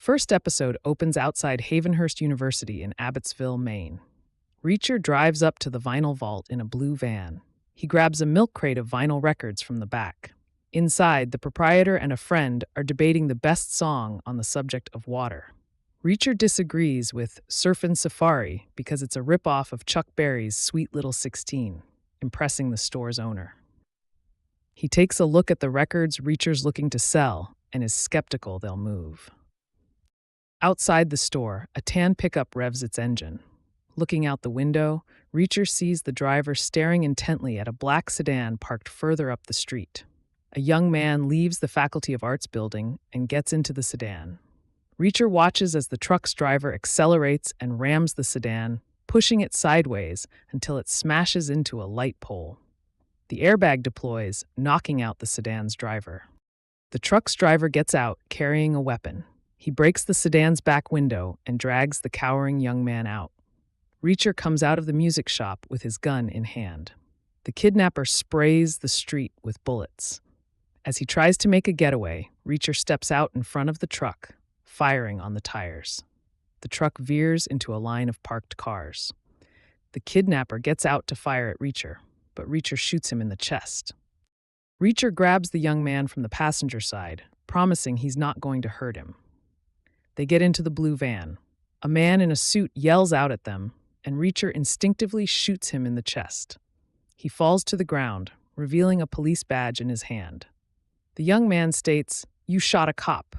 First episode opens outside Havenhurst University in Abbotsville, Maine. Reacher drives up to the vinyl vault in a blue van. He grabs a milk crate of vinyl records from the back. Inside, the proprietor and a friend are debating the best song on the subject of water. Reacher disagrees with Surfin' Safari because it's a ripoff of Chuck Berry's Sweet Little 16, impressing the store's owner. He takes a look at the records Reacher's looking to sell and is skeptical they'll move. Outside the store, a tan pickup revs its engine. Looking out the window, Reacher sees the driver staring intently at a black sedan parked further up the street. A young man leaves the Faculty of Arts building and gets into the sedan. Reacher watches as the truck's driver accelerates and rams the sedan, pushing it sideways until it smashes into a light pole. The airbag deploys, knocking out the sedan's driver. The truck's driver gets out, carrying a weapon. He breaks the sedan's back window and drags the cowering young man out. Reacher comes out of the music shop with his gun in hand. The kidnapper sprays the street with bullets. As he tries to make a getaway, Reacher steps out in front of the truck, firing on the tires. The truck veers into a line of parked cars. The kidnapper gets out to fire at Reacher, but Reacher shoots him in the chest. Reacher grabs the young man from the passenger side, promising he's not going to hurt him. They get into the blue van. A man in a suit yells out at them, and Reacher instinctively shoots him in the chest. He falls to the ground, revealing a police badge in his hand. The young man states, "You shot a cop."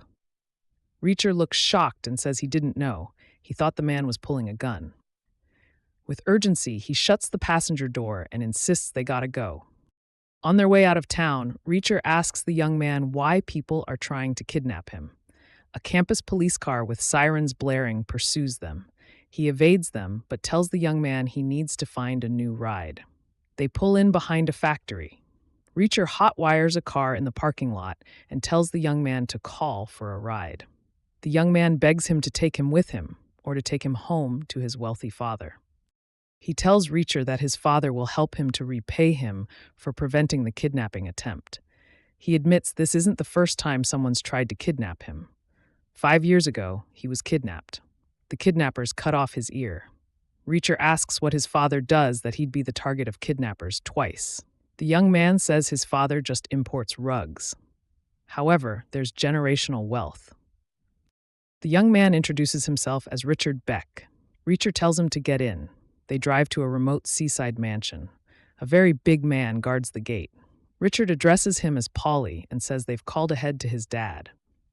Reacher looks shocked and says he didn't know. He thought the man was pulling a gun. With urgency, he shuts the passenger door and insists they gotta go. On their way out of town, Reacher asks the young man why people are trying to kidnap him. A campus police car with sirens blaring pursues them. He evades them, but tells the young man he needs to find a new ride. They pull in behind a factory. Reacher hotwires a car in the parking lot and tells the young man to call for a ride. The young man begs him to take him with him, or to take him home to his wealthy father. He tells Reacher that his father will help him to repay him for preventing the kidnapping attempt. He admits this isn't the first time someone's tried to kidnap him. 5 years ago, he was kidnapped. The kidnappers cut off his ear. Reacher asks what his father does that he'd be the target of kidnappers twice. The young man says his father just imports rugs. However, there's generational wealth. The young man introduces himself as Richard Beck. Reacher tells him to get in. They drive to a remote seaside mansion. A very big man guards the gate. Richard addresses him as Paulie and says they've called ahead to his dad.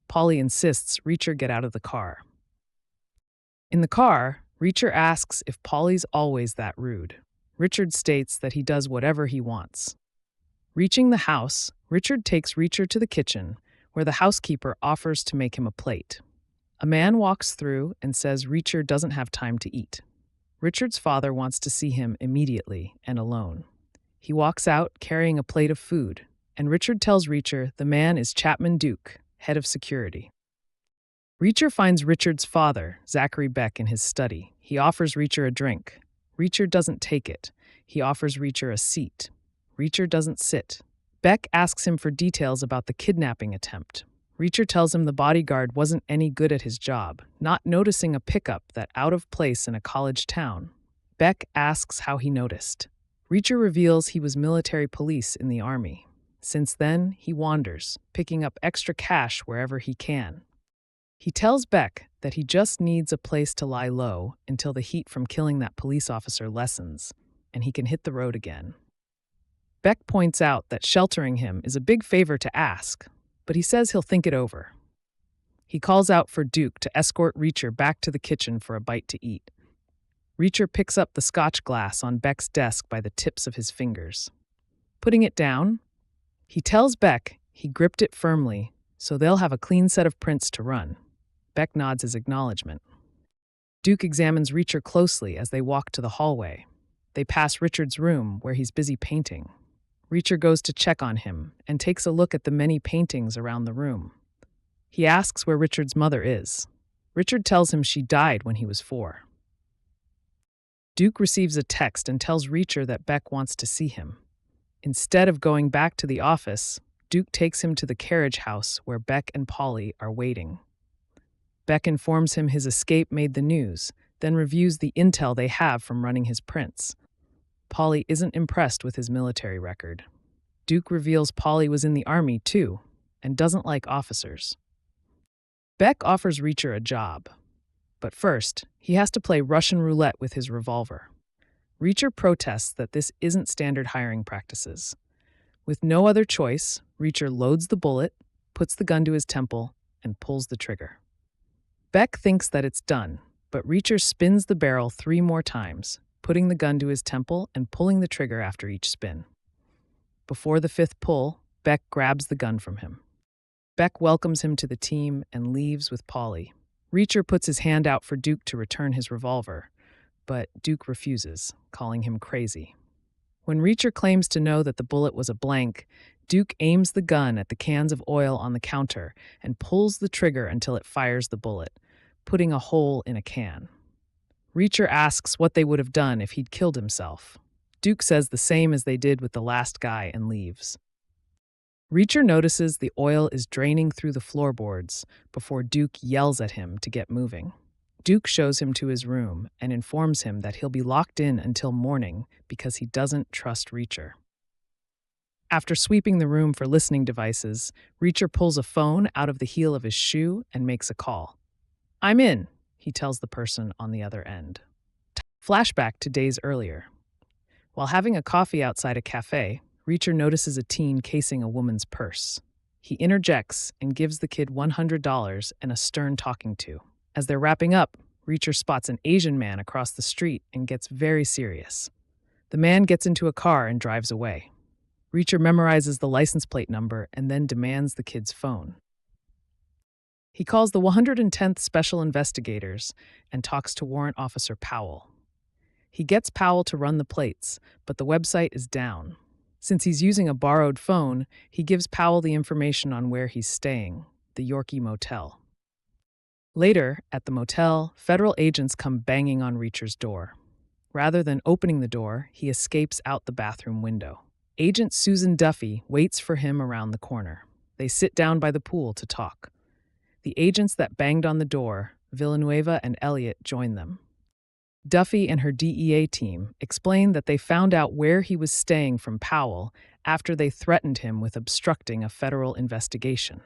Paulie insists Reacher get out of the car. In the car, Reacher asks if Paulie's always that rude. Richard states that he does whatever he wants. Reaching the house, Richard takes Reacher to the kitchen, where the housekeeper offers to make him a plate. A man walks through and says Reacher doesn't have time to eat. Richard's father wants to see him immediately and alone. He walks out carrying a plate of food, and Richard tells Reacher the man is Chapman Duke, head of security. Reacher finds Richard's father, Zachary Beck, in his study. He offers Reacher a drink. Reacher doesn't take it. He offers Reacher a seat. Reacher doesn't sit. Beck asks him for details about the kidnapping attempt. Reacher tells him the bodyguard wasn't any good at his job, not noticing a pickup that out of place in a college town. Beck asks how he noticed. Reacher reveals he was military police in the Army. Since then, he wanders, picking up extra cash wherever he can. He tells Beck that he just needs a place to lie low until the heat from killing that police officer lessens, and he can hit the road again. Beck points out that sheltering him is a big favor to ask, but he says he'll think it over. He calls out for Duke to escort Reacher back to the kitchen for a bite to eat. Reacher picks up the scotch glass on Beck's desk by the tips of his fingers. Putting it down, he tells Beck he gripped it firmly so they'll have a clean set of prints to run. Beck nods his acknowledgement. Duke examines Reacher closely as they walk to the hallway. They pass Richard's room where he's busy painting. Reacher goes to check on him and takes a look at the many paintings around the room. He asks where Richard's mother is. Richard tells him she died when he was 4. Duke receives a text and tells Reacher that Beck wants to see him. Instead of going back to the office, Duke takes him to the carriage house where Beck and Paulie are waiting. Beck informs him his escape made the news, then reviews the intel they have from running his prints. Polly isn't impressed with his military record. Duke reveals Polly was in the army, too, and doesn't like officers. Beck offers Reacher a job. But first, he has to play Russian roulette with his revolver. Reacher protests that this isn't standard hiring practices. With no other choice, Reacher loads the bullet, puts the gun to his temple, and pulls the trigger. Beck thinks that it's done, but Reacher spins the barrel 3 more times, putting the gun to his temple and pulling the trigger after each spin. Before the 5th pull, Beck grabs the gun from him. Beck welcomes him to the team and leaves with Polly. Reacher puts his hand out for Duke to return his revolver, but Duke refuses, calling him crazy. When Reacher claims to know that the bullet was a blank, Duke aims the gun at the cans of oil on the counter and pulls the trigger until it fires the bullet, putting a hole in a can. Reacher asks what they would have done if he'd killed himself. Duke says the same as they did with the last guy and leaves. Reacher notices the oil is draining through the floorboards before Duke yells at him to get moving. Duke shows him to his room and informs him that he'll be locked in until morning because he doesn't trust Reacher. After sweeping the room for listening devices, Reacher pulls a phone out of the heel of his shoe and makes a call. "I'm in," he tells the person on the other end. Flashback to days earlier. While having a coffee outside a cafe, Reacher notices a teen casing a woman's purse. He interjects and gives the kid $100 and a stern talking to. As they're wrapping up, Reacher spots an Asian man across the street and gets very serious. The man gets into a car and drives away. Reacher memorizes the license plate number and then demands the kid's phone. He calls the 110th Special Investigators and talks to Warrant Officer Powell. He gets Powell to run the plates, but the website is down. Since he's using a borrowed phone, he gives Powell the information on where he's staying, the Yorkie Motel. Later, at the motel, federal agents come banging on Reacher's door. Rather than opening the door, he escapes out the bathroom window. Agent Susan Duffy waits for him around the corner. They sit down by the pool to talk. The agents that banged on the door, Villanueva and Elliot, join them. Duffy and her DEA team explain that they found out where he was staying from Powell after they threatened him with obstructing a federal investigation.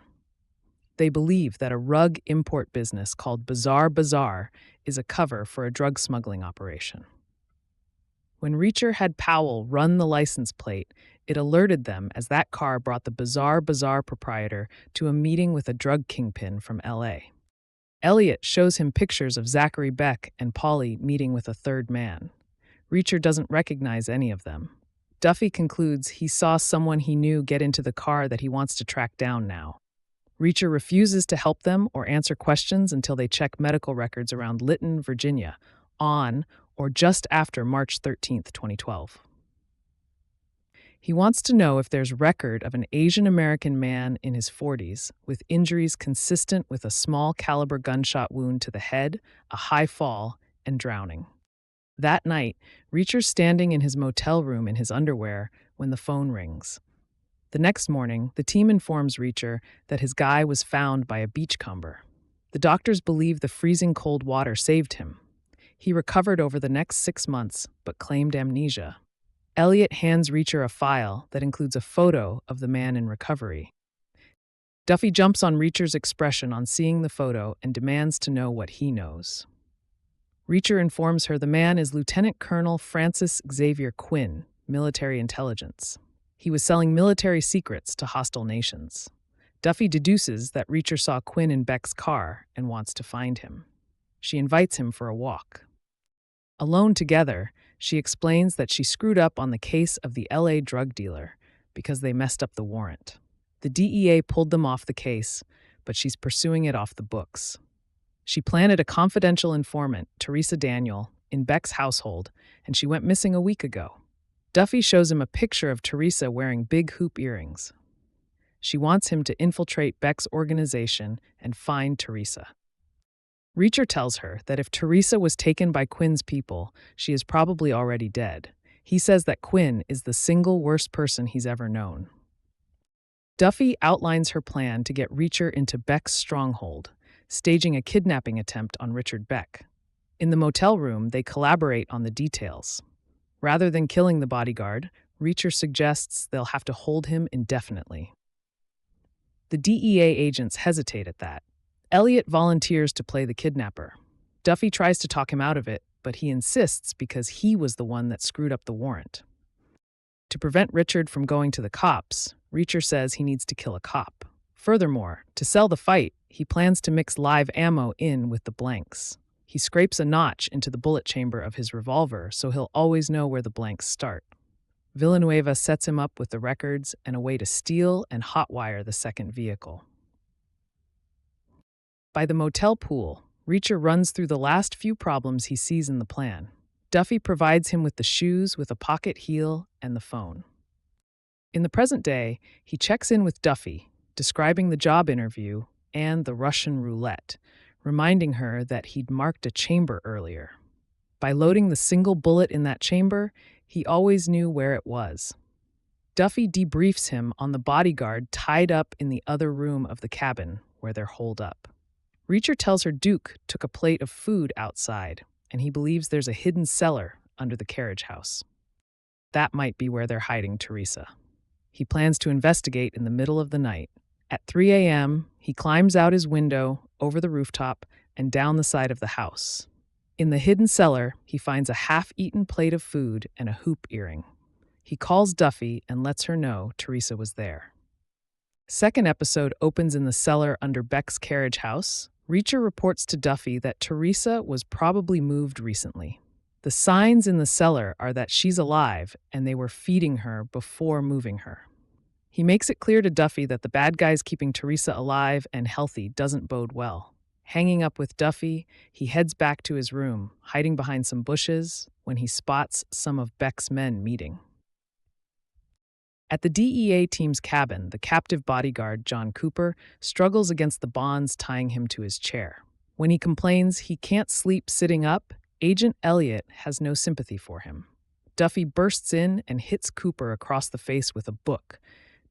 They believe that a rug import business called Bizarre Bazaar is a cover for a drug smuggling operation. When Reacher had Powell run the license plate, it alerted them as that car brought the Bizarre Bazaar proprietor to a meeting with a drug kingpin from LA. Elliot shows him pictures of Zachary Beck and Polly meeting with a third man. Reacher doesn't recognize any of them. Duffy concludes he saw someone he knew get into the car that he wants to track down now. Reacher refuses to help them or answer questions until they check medical records around Lytton, Virginia, on or just after March 13, 2012. He wants to know if there's record of an Asian American man in his 40s with injuries consistent with a small caliber gunshot wound to the head, a high fall, and drowning. That night, Reacher's standing in his motel room in his underwear when the phone rings. The next morning, the team informs Reacher that his guy was found by a beachcomber. The doctors believe the freezing cold water saved him. He recovered over the next 6 months, but claimed amnesia. Elliot hands Reacher a file that includes a photo of the man in recovery. Duffy jumps on Reacher's expression on seeing the photo and demands to know what he knows. Reacher informs her the man is Lieutenant Colonel Francis Xavier Quinn, military intelligence. He was selling military secrets to hostile nations. Duffy deduces that Reacher saw Quinn in Beck's car and wants to find him. She invites him for a walk. Alone together, she explains that she screwed up on the case of the LA drug dealer because they messed up the warrant. The DEA pulled them off the case, but she's pursuing it off the books. She planted a confidential informant, Teresa Daniel, in Beck's household, and she went missing a week ago. Duffy shows him a picture of Teresa wearing big hoop earrings. She wants him to infiltrate Beck's organization and find Teresa. Reacher tells her that if Teresa was taken by Quinn's people, she is probably already dead. He says that Quinn is the single worst person he's ever known. Duffy outlines her plan to get Reacher into Beck's stronghold, staging a kidnapping attempt on Richard Beck. In the motel room, they collaborate on the details. Rather than killing the bodyguard, Reacher suggests they'll have to hold him indefinitely. The DEA agents hesitate at that. Elliot volunteers to play the kidnapper. Duffy tries to talk him out of it, but he insists because he was the one that screwed up the warrant. To prevent Richard from going to the cops, Reacher says he needs to kill a cop. Furthermore, to sell the fight, he plans to mix live ammo in with the blanks. He scrapes a notch into the bullet chamber of his revolver so he'll always know where the blanks start. Villanueva sets him up with the records and a way to steal and hotwire the second vehicle. By the motel pool, Reacher runs through the last few problems he sees in the plan. Duffy provides him with the shoes with a pocket heel and the phone. In the present day, he checks in with Duffy, describing the job interview and the Russian roulette, reminding her that he'd marked a chamber earlier. By loading the single bullet in that chamber, he always knew where it was. Duffy debriefs him on the bodyguard tied up in the other room of the cabin where they're holed up. Reacher tells her Duke took a plate of food outside, and he believes there's a hidden cellar under the carriage house. That might be where they're hiding Teresa. He plans to investigate in the middle of the night. At 3 a.m., he climbs out his window, over the rooftop, and down the side of the house. In the hidden cellar, he finds a half-eaten plate of food and a hoop earring. He calls Duffy and lets her know Teresa was there. Second episode opens in the cellar under Beck's carriage house. Reacher reports to Duffy that Teresa was probably moved recently. The signs in the cellar are that she's alive and they were feeding her before moving her. He makes it clear to Duffy that the bad guys keeping Teresa alive and healthy doesn't bode well. Hanging up with Duffy, he heads back to his room, hiding behind some bushes, when he spots some of Beck's men meeting. At the DEA team's cabin, the captive bodyguard, John Cooper, struggles against the bonds tying him to his chair. When he complains he can't sleep sitting up, Agent Elliot has no sympathy for him. Duffy bursts in and hits Cooper across the face with a book,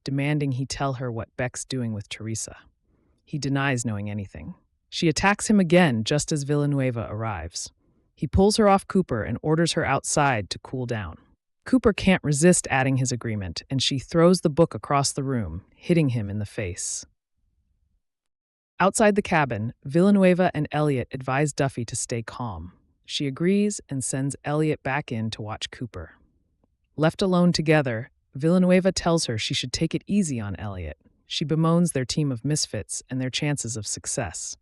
demanding he tell her what Beck's doing with Teresa. He denies knowing anything. She attacks him again just as Villanueva arrives. He pulls her off Cooper and orders her outside to cool down. Cooper can't resist adding his agreement, and she throws the book across the room, hitting him in the face. Outside the cabin, Villanueva and Elliot advise Duffy to stay calm. She agrees and sends Elliot back in to watch Cooper. Left alone together, Villanueva tells her she should take it easy on Elliot. She bemoans their team of misfits and their chances of success.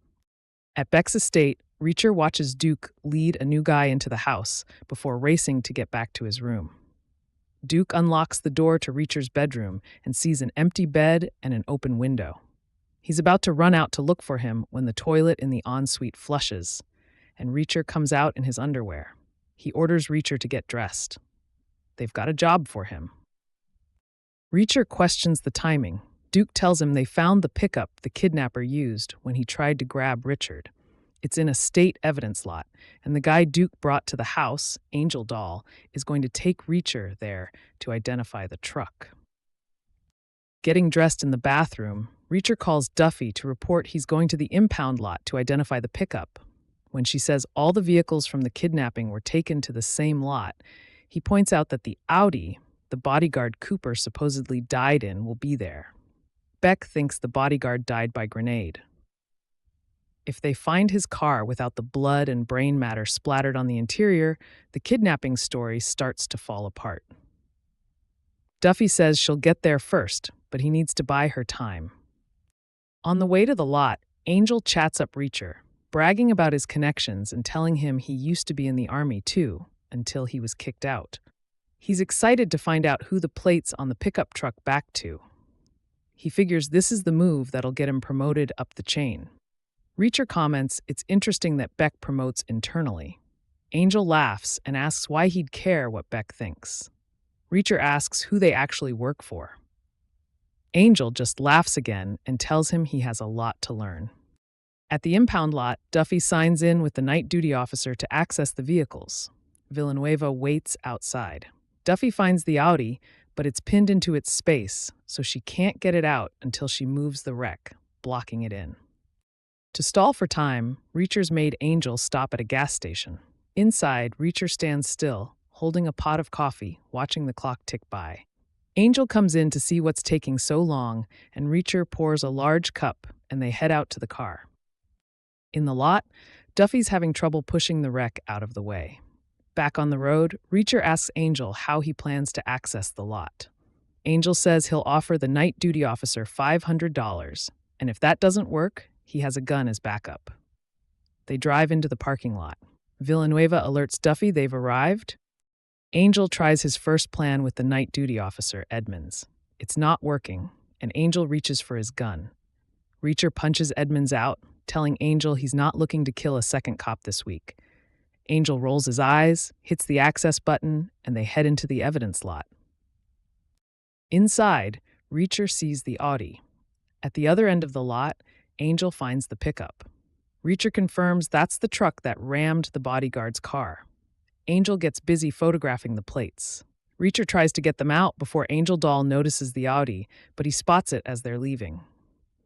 At Beck's estate, Reacher watches Duke lead a new guy into the house before racing to get back to his room. Duke unlocks the door to Reacher's bedroom and sees an empty bed and an open window. He's about to run out to look for him when the toilet in the ensuite flushes, and Reacher comes out in his underwear. He orders Reacher to get dressed. They've got a job for him. Reacher questions the timing. Duke tells him they found the pickup the kidnapper used when he tried to grab Richard. It's in a state evidence lot, and the guy Duke brought to the house, Angel Doll, is going to take Reacher there to identify the truck. Getting dressed in the bathroom, Reacher calls Duffy to report he's going to the impound lot to identify the pickup. When she says all the vehicles from the kidnapping were taken to the same lot, he points out that the Audi the bodyguard Cooper supposedly died in will be there. Beck thinks the bodyguard died by grenade. If they find his car without the blood and brain matter splattered on the interior, the kidnapping story starts to fall apart. Duffy says she'll get there first, but he needs to buy her time. On the way to the lot, Angel chats up Reacher, bragging about his connections and telling him he used to be in the army too, until he was kicked out. He's excited to find out who the plates on the pickup truck back to. He figures this is the move that'll get him promoted up the chain. Reacher comments it's interesting that Beck promotes internally. Angel laughs and asks why he'd care what Beck thinks. Reacher asks who they actually work for. Angel just laughs again and tells him he has a lot to learn. At the impound lot, Duffy signs in with the night duty officer to access the vehicles. Villanueva waits outside. Duffy finds the Audi, but it's pinned into its space, so she can't get it out until she moves the wreck, blocking it in. To stall for time, Reacher's made Angel stop at a gas station. Inside, Reacher stands still, holding a pot of coffee, watching the clock tick by. Angel comes in to see what's taking so long, and Reacher pours a large cup, and they head out to the car. In the lot, Duffy's having trouble pushing the wreck out of the way. Back on the road, Reacher asks Angel how he plans to access the lot. Angel says he'll offer the night duty officer $500, and if that doesn't work, he has a gun as backup. They drive into the parking lot. Villanueva alerts Duffy they've arrived. Angel tries his first plan with the night duty officer, Edmonds. It's not working, and Angel reaches for his gun. Reacher punches Edmonds out, telling Angel he's not looking to kill a second cop this week. Angel rolls his eyes, hits the access button, and they head into the evidence lot. Inside, Reacher sees the Audi. At the other end of the lot, Angel finds the pickup. Reacher confirms that's the truck that rammed the bodyguard's car. Angel gets busy photographing the plates. Reacher tries to get them out before Angel Doll notices the Audi, but he spots it as they're leaving.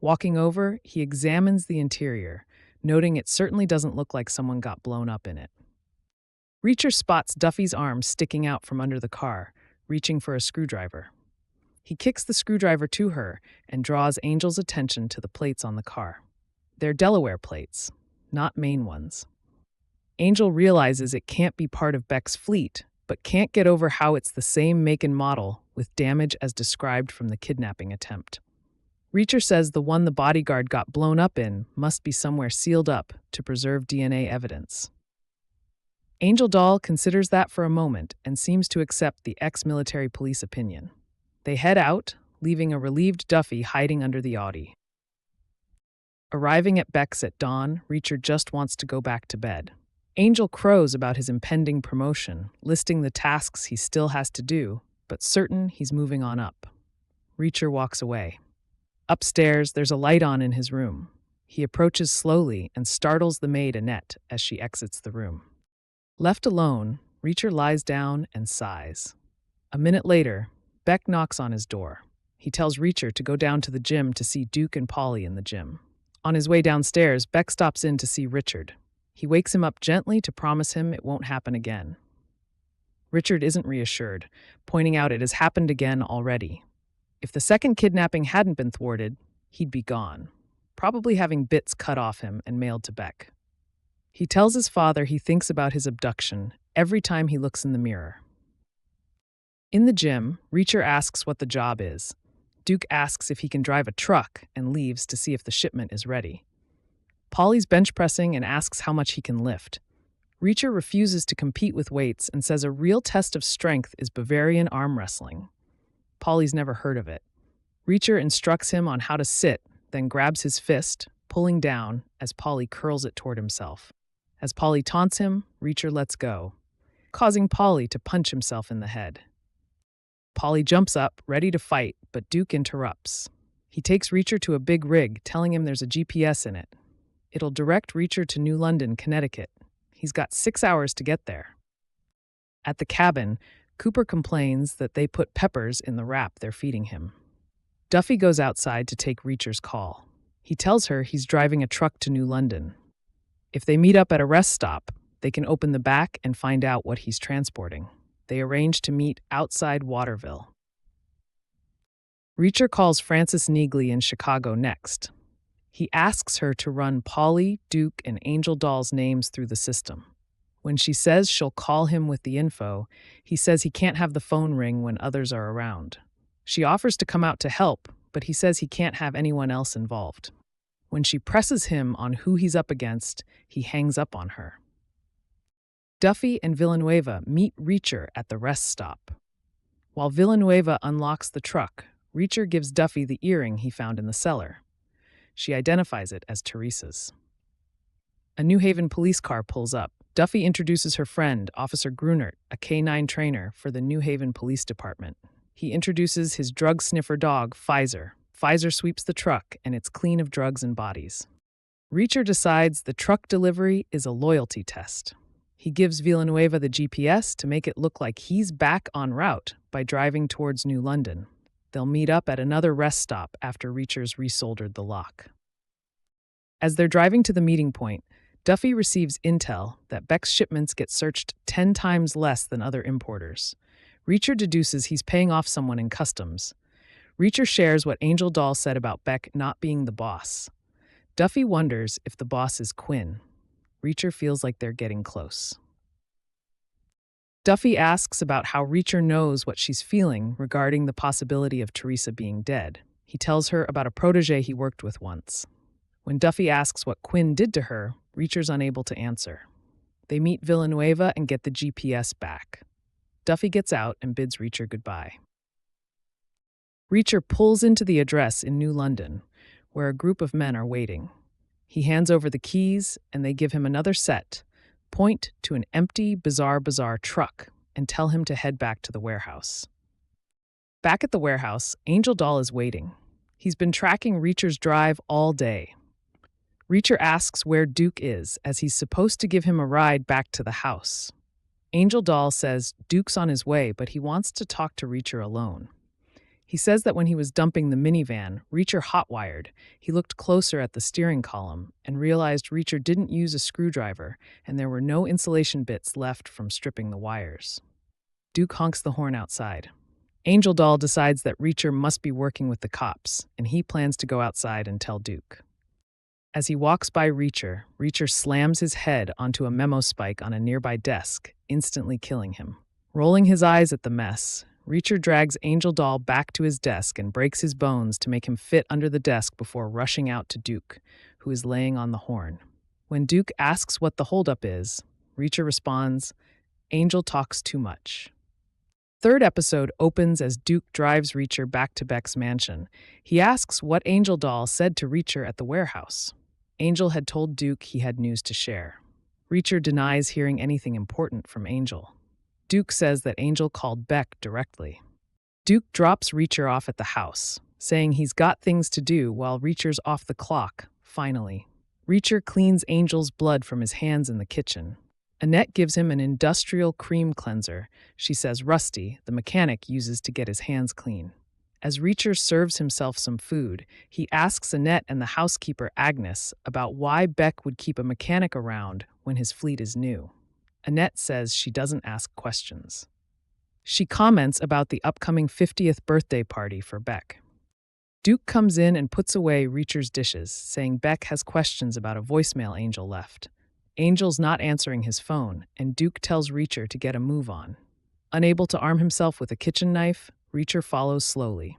Walking over, he examines the interior, noting it certainly doesn't look like someone got blown up in it. Reacher spots Duffy's arm sticking out from under the car, reaching for a screwdriver. He kicks the screwdriver to her and draws Angel's attention to the plates on the car. They're Delaware plates, not Maine ones. Angel realizes it can't be part of Beck's fleet, but can't get over how it's the same make and model with damage as described from the kidnapping attempt. Reacher says the one the bodyguard got blown up in must be somewhere sealed up to preserve DNA evidence. Angel Doll considers that for a moment and seems to accept the ex-military police opinion. They head out, leaving a relieved Duffy hiding under the Audi. Arriving at Beck's at dawn, Reacher just wants to go back to bed. Angel crows about his impending promotion, listing the tasks he still has to do, but certain he's moving on up. Reacher walks away. Upstairs, there's a light on in his room. He approaches slowly and startles the maid Annette as she exits the room. Left alone, Reacher lies down and sighs. A minute later, Beck knocks on his door. He tells Reacher to go down to the gym to see Duke and Polly in the gym. On his way downstairs, Beck stops in to see Richard. He wakes him up gently to promise him it won't happen again. Richard isn't reassured, pointing out it has happened again already. If the second kidnapping hadn't been thwarted, he'd be gone, probably having bits cut off him and mailed to Beck. He tells his father he thinks about his abduction every time he looks in the mirror. In the gym, Reacher asks what the job is. Duke asks if he can drive a truck and leaves to see if the shipment is ready. Polly's bench pressing and asks how much he can lift. Reacher refuses to compete with weights and says a real test of strength is Bavarian arm wrestling. Polly's never heard of it. Reacher instructs him on how to sit, then grabs his fist, pulling down as Polly curls it toward himself. As Polly taunts him, Reacher lets go, causing Polly to punch himself in the head. Polly jumps up, ready to fight, but Duke interrupts. He takes Reacher to a big rig, telling him there's a GPS in it. It'll direct Reacher to New London, Connecticut. He's got 6 hours to get there. At the cabin, Cooper complains that they put peppers in the wrap they're feeding him. Duffy goes outside to take Reacher's call. He tells her he's driving a truck to New London. If they meet up at a rest stop, they can open the back and find out what he's transporting. They arrange to meet outside Waterville. Reacher calls Frances Neagley in Chicago next. He asks her to run Polly, Duke, and Angel Doll's names through the system. When she says she'll call him with the info, he says he can't have the phone ring when others are around. She offers to come out to help, but he says he can't have anyone else involved. When she presses him on who he's up against, he hangs up on her. Duffy and Villanueva meet Reacher at the rest stop. While Villanueva unlocks the truck, Reacher gives Duffy the earring he found in the cellar. She identifies it as Teresa's. A New Haven police car pulls up. Duffy introduces her friend, Officer Grunert, a K-9 trainer for the New Haven Police Department. He introduces his drug sniffer dog, Pfizer. Pfizer sweeps the truck, and it's clean of drugs and bodies. Reacher decides the truck delivery is a loyalty test. He gives Villanueva the GPS to make it look like he's back en route by driving towards New London. They'll meet up at another rest stop after Reacher's resoldered the lock. As they're driving to the meeting point, Duffy receives intel that Beck's shipments get searched 10 times less than other importers. Reacher deduces he's paying off someone in customs. Reacher shares what Angel Doll said about Beck not being the boss. Duffy wonders if the boss is Quinn. Reacher feels like they're getting close. Duffy asks about how Reacher knows what she's feeling regarding the possibility of Teresa being dead. He tells her about a protege he worked with once. When Duffy asks what Quinn did to her, Reacher's unable to answer. They meet Villanueva and get the GPS back. Duffy gets out and bids Reacher goodbye. Reacher pulls into the address in New London, where a group of men are waiting. He hands over the keys, and they give him another set, point to an empty, bizarre truck, and tell him to head back to the warehouse. Back at the warehouse, Angel Doll is waiting. He's been tracking Reacher's drive all day. Reacher asks where Duke is, as he's supposed to give him a ride back to the house. Angel Doll says Duke's on his way, but he wants to talk to Reacher alone. He says that when he was dumping the minivan, Reacher hotwired. He looked closer at the steering column and realized Reacher didn't use a screwdriver, and there were no insulation bits left from stripping the wires. Duke honks the horn outside. Angel Doll decides that Reacher must be working with the cops, and he plans to go outside and tell Duke. As he walks by Reacher, Reacher slams his head onto a memo spike on a nearby desk, instantly killing him. Rolling his eyes at the mess, Reacher drags Angel Doll back to his desk and breaks his bones to make him fit under the desk before rushing out to Duke, who is laying on the horn. When Duke asks what the holdup is, Reacher responds, "Angel talks too much." Third episode opens as Duke drives Reacher back to Beck's mansion. He asks what Angel Doll said to Reacher at the warehouse. Angel had told Duke he had news to share. Reacher denies hearing anything important from Angel. Duke says that Angel called Beck directly. Duke drops Reacher off at the house, saying he's got things to do while Reacher's off the clock, finally. Reacher cleans Angel's blood from his hands in the kitchen. Annette gives him an industrial cream cleanser she says Rusty, the mechanic, uses to get his hands clean. As Reacher serves himself some food, he asks Annette and the housekeeper Agnes about why Beck would keep a mechanic around when his fleet is new. Annette says she doesn't ask questions. She comments about the upcoming 50th birthday party for Beck. Duke comes in and puts away Reacher's dishes, saying Beck has questions about a voicemail Angel left. Angel's not answering his phone, and Duke tells Reacher to get a move on. Unable to arm himself with a kitchen knife, Reacher follows slowly.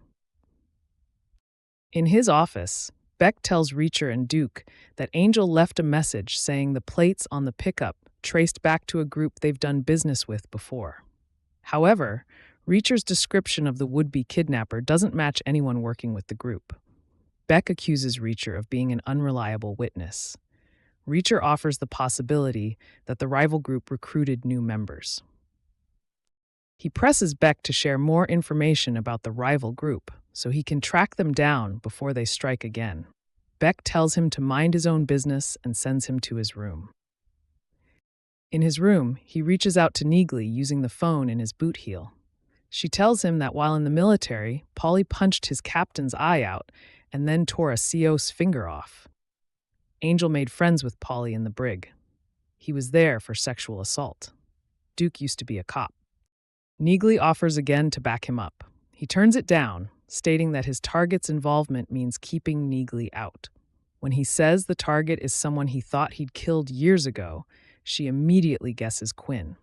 In his office, Beck tells Reacher and Duke that Angel left a message saying the plates on the pickup traced back to a group they've done business with before. However, Reacher's description of the would-be kidnapper doesn't match anyone working with the group. Beck accuses Reacher of being an unreliable witness. Reacher offers the possibility that the rival group recruited new members. He presses Beck to share more information about the rival group so he can track them down before they strike again. Beck tells him to mind his own business and sends him to his room. In his room, he reaches out to Neagley using the phone in his boot heel. She tells him that while in the military, Polly punched his captain's eye out and then tore a CO's finger off. Angel made friends with Polly in the brig. He was there for sexual assault. Duke used to be a cop. Neagley offers again to back him up. He turns it down, stating that his target's involvement means keeping Neagley out. When he says the target is someone he thought he'd killed years ago, she immediately guesses Quinn.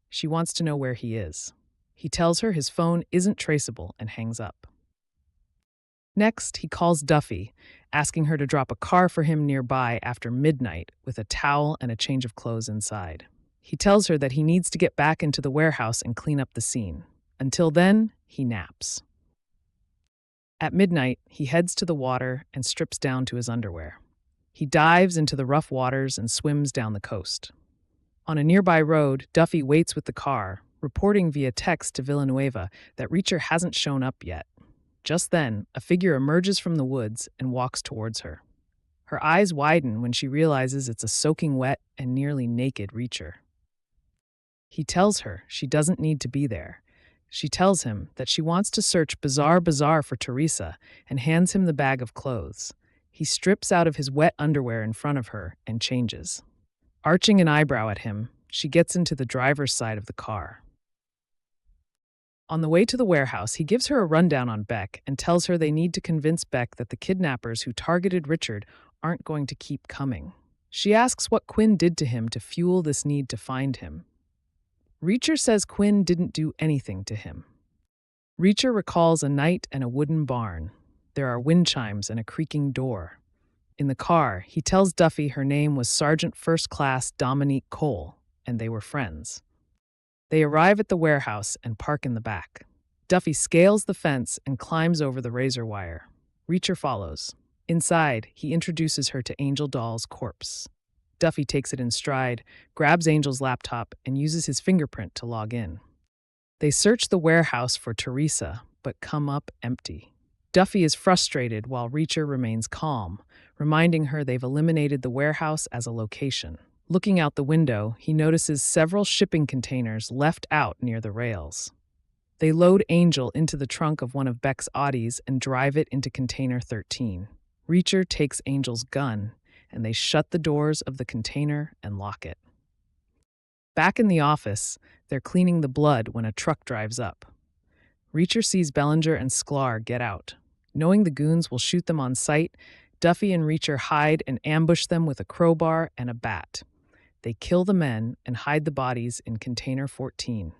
She wants to know where he is. He tells her his phone isn't traceable and hangs up. Next, he calls Duffy, asking her to drop a car for him nearby after midnight with a towel and a change of clothes inside. He tells her that he needs to get back into the warehouse and clean up the scene. Until then, he naps. At midnight, he heads to the water and strips down to his underwear. He dives into the rough waters and swims down the coast. On a nearby road, Duffy waits with the car, reporting via text to Villanueva that Reacher hasn't shown up yet. Just then, a figure emerges from the woods and walks towards her. Her eyes widen when she realizes it's a soaking wet and nearly naked Reacher. He tells her she doesn't need to be there. She tells him that she wants to search Bazaar for Teresa and hands him the bag of clothes. He strips out of his wet underwear in front of her and changes. Arching an eyebrow at him, she gets into the driver's side of the car. On the way to the warehouse, he gives her a rundown on Beck and tells her they need to convince Beck that the kidnappers who targeted Richard aren't going to keep coming. She asks what Quinn did to him to fuel this need to find him. Reacher says Quinn didn't do anything to him. Reacher recalls a night and a wooden barn. There are wind chimes and a creaking door. In the car, he tells Duffy her name was Sergeant First Class Dominique Cole, and they were friends. They arrive at the warehouse and park in the back. Duffy scales the fence and climbs over the razor wire. Reacher follows. Inside, he introduces her to Angel Doll's corpse. Duffy takes it in stride, grabs Angel's laptop, and uses his fingerprint to log in. They search the warehouse for Teresa, but come up empty. Duffy is frustrated while Reacher remains calm, reminding her they've eliminated the warehouse as a location. Looking out the window, he notices several shipping containers left out near the rails. They load Angel into the trunk of one of Beck's Audis and drive it into container 13. Reacher takes Angel's gun, and they shut the doors of the container and lock it. Back in the office, they're cleaning the blood when a truck drives up. Reacher sees Bellinger and Sklar get out. Knowing the goons will shoot them on sight, Duffy and Reacher hide and ambush them with a crowbar and a bat. They kill the men and hide the bodies in container 14.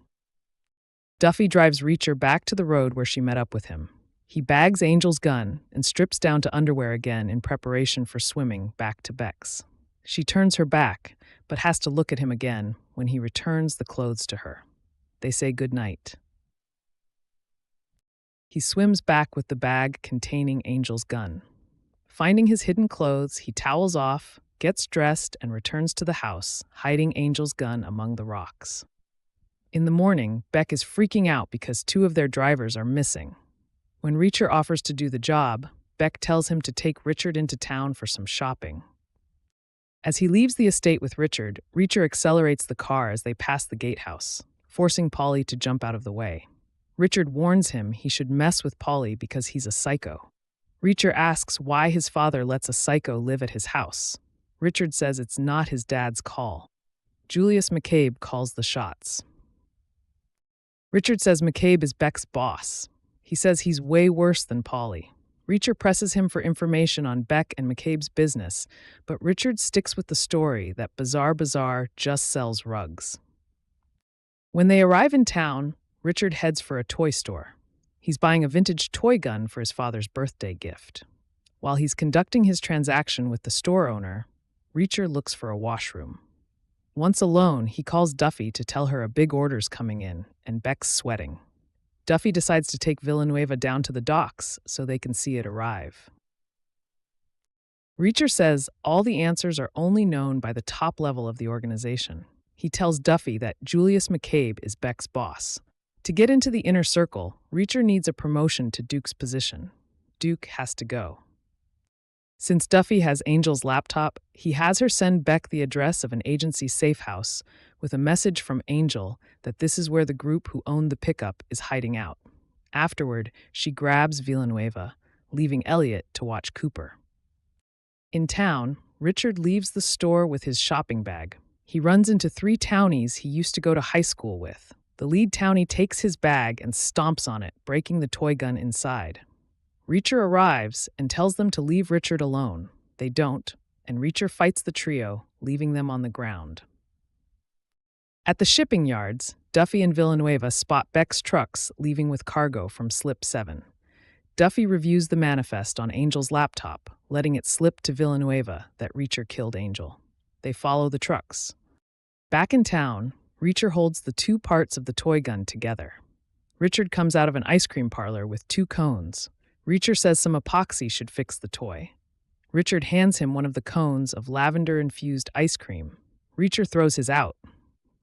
Duffy drives Reacher back to the road where she met up with him. He bags Angel's gun and strips down to underwear again in preparation for swimming back to Beck's. She turns her back, but has to look at him again when he returns the clothes to her. They say goodnight. He swims back with the bag containing Angel's gun. Finding his hidden clothes, he towels off, gets dressed, and returns to the house, hiding Angel's gun among the rocks. In the morning, Beck is freaking out because 2 of their drivers are missing. When Reacher offers to do the job, Beck tells him to take Richard into town for some shopping. As he leaves the estate with Richard, Reacher accelerates the car as they pass the gatehouse, forcing Polly to jump out of the way. Richard warns him he should mess with Polly because he's a psycho. Reacher asks why his father lets a psycho live at his house. Richard says it's not his dad's call. Julius McCabe calls the shots. Richard says McCabe is Beck's boss. He says he's way worse than Polly. Reacher presses him for information on Beck and McCabe's business, but Richard sticks with the story that Bazaar Bazaar just sells rugs. When they arrive in town, Richard heads for a toy store. He's buying a vintage toy gun for his father's birthday gift. While he's conducting his transaction with the store owner, Reacher looks for a washroom. Once alone, he calls Duffy to tell her a big order's coming in, and Beck's sweating. Duffy decides to take Villanueva down to the docks so they can see it arrive. Reacher says all the answers are only known by the top level of the organization. He tells Duffy that Julius McCabe is Beck's boss. To get into the inner circle, Reacher needs a promotion to Duke's position. Duke has to go. Since Duffy has Angel's laptop, he has her send Beck the address of an agency safe house with a message from Angel that this is where the group who owned the pickup is hiding out. Afterward, she grabs Villanueva, leaving Elliot to watch Cooper. In town, Richard leaves the store with his shopping bag. He runs into 3 townies he used to go to high school with. The lead townie takes his bag and stomps on it, breaking the toy gun inside. Reacher arrives and tells them to leave Richard alone. They don't, and Reacher fights the trio, leaving them on the ground. At the shipping yards, Duffy and Villanueva spot Beck's trucks leaving with cargo from Slip 7. Duffy reviews the manifest on Angel's laptop, letting it slip to Villanueva that Reacher killed Angel. They follow the trucks. Back in town, Reacher holds the 2 parts of the toy gun together. Richard comes out of an ice cream parlor with 2 cones. Reacher says some epoxy should fix the toy. Richard hands him one of the cones of lavender-infused ice cream. Reacher throws his out.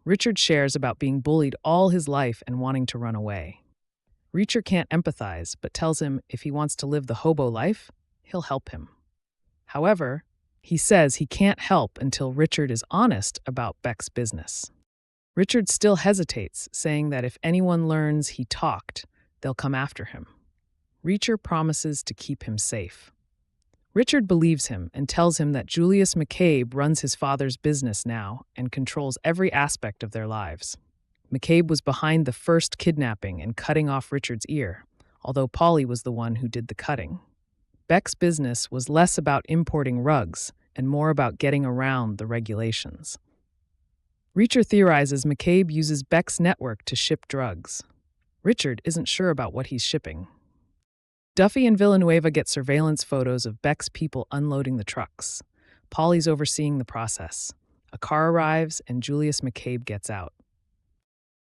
Richard shares about being bullied all his life and wanting to run away. Reacher can't empathize, but tells him if he wants to live the hobo life, he'll help him. However, he says he can't help until Richard is honest about Beck's business. Richard still hesitates, saying that if anyone learns he talked, they'll come after him. Reacher promises to keep him safe. Richard believes him and tells him that Julius McCabe runs his father's business now and controls every aspect of their lives. McCabe was behind the first kidnapping and cutting off Richard's ear, although Polly was the one who did the cutting. Beck's business was less about importing rugs and more about getting around the regulations. Reacher theorizes McCabe uses Beck's network to ship drugs. Richard isn't sure about what he's shipping. Duffy and Villanueva get surveillance photos of Beck's people unloading the trucks. Polly's overseeing the process. A car arrives and Julius McCabe gets out.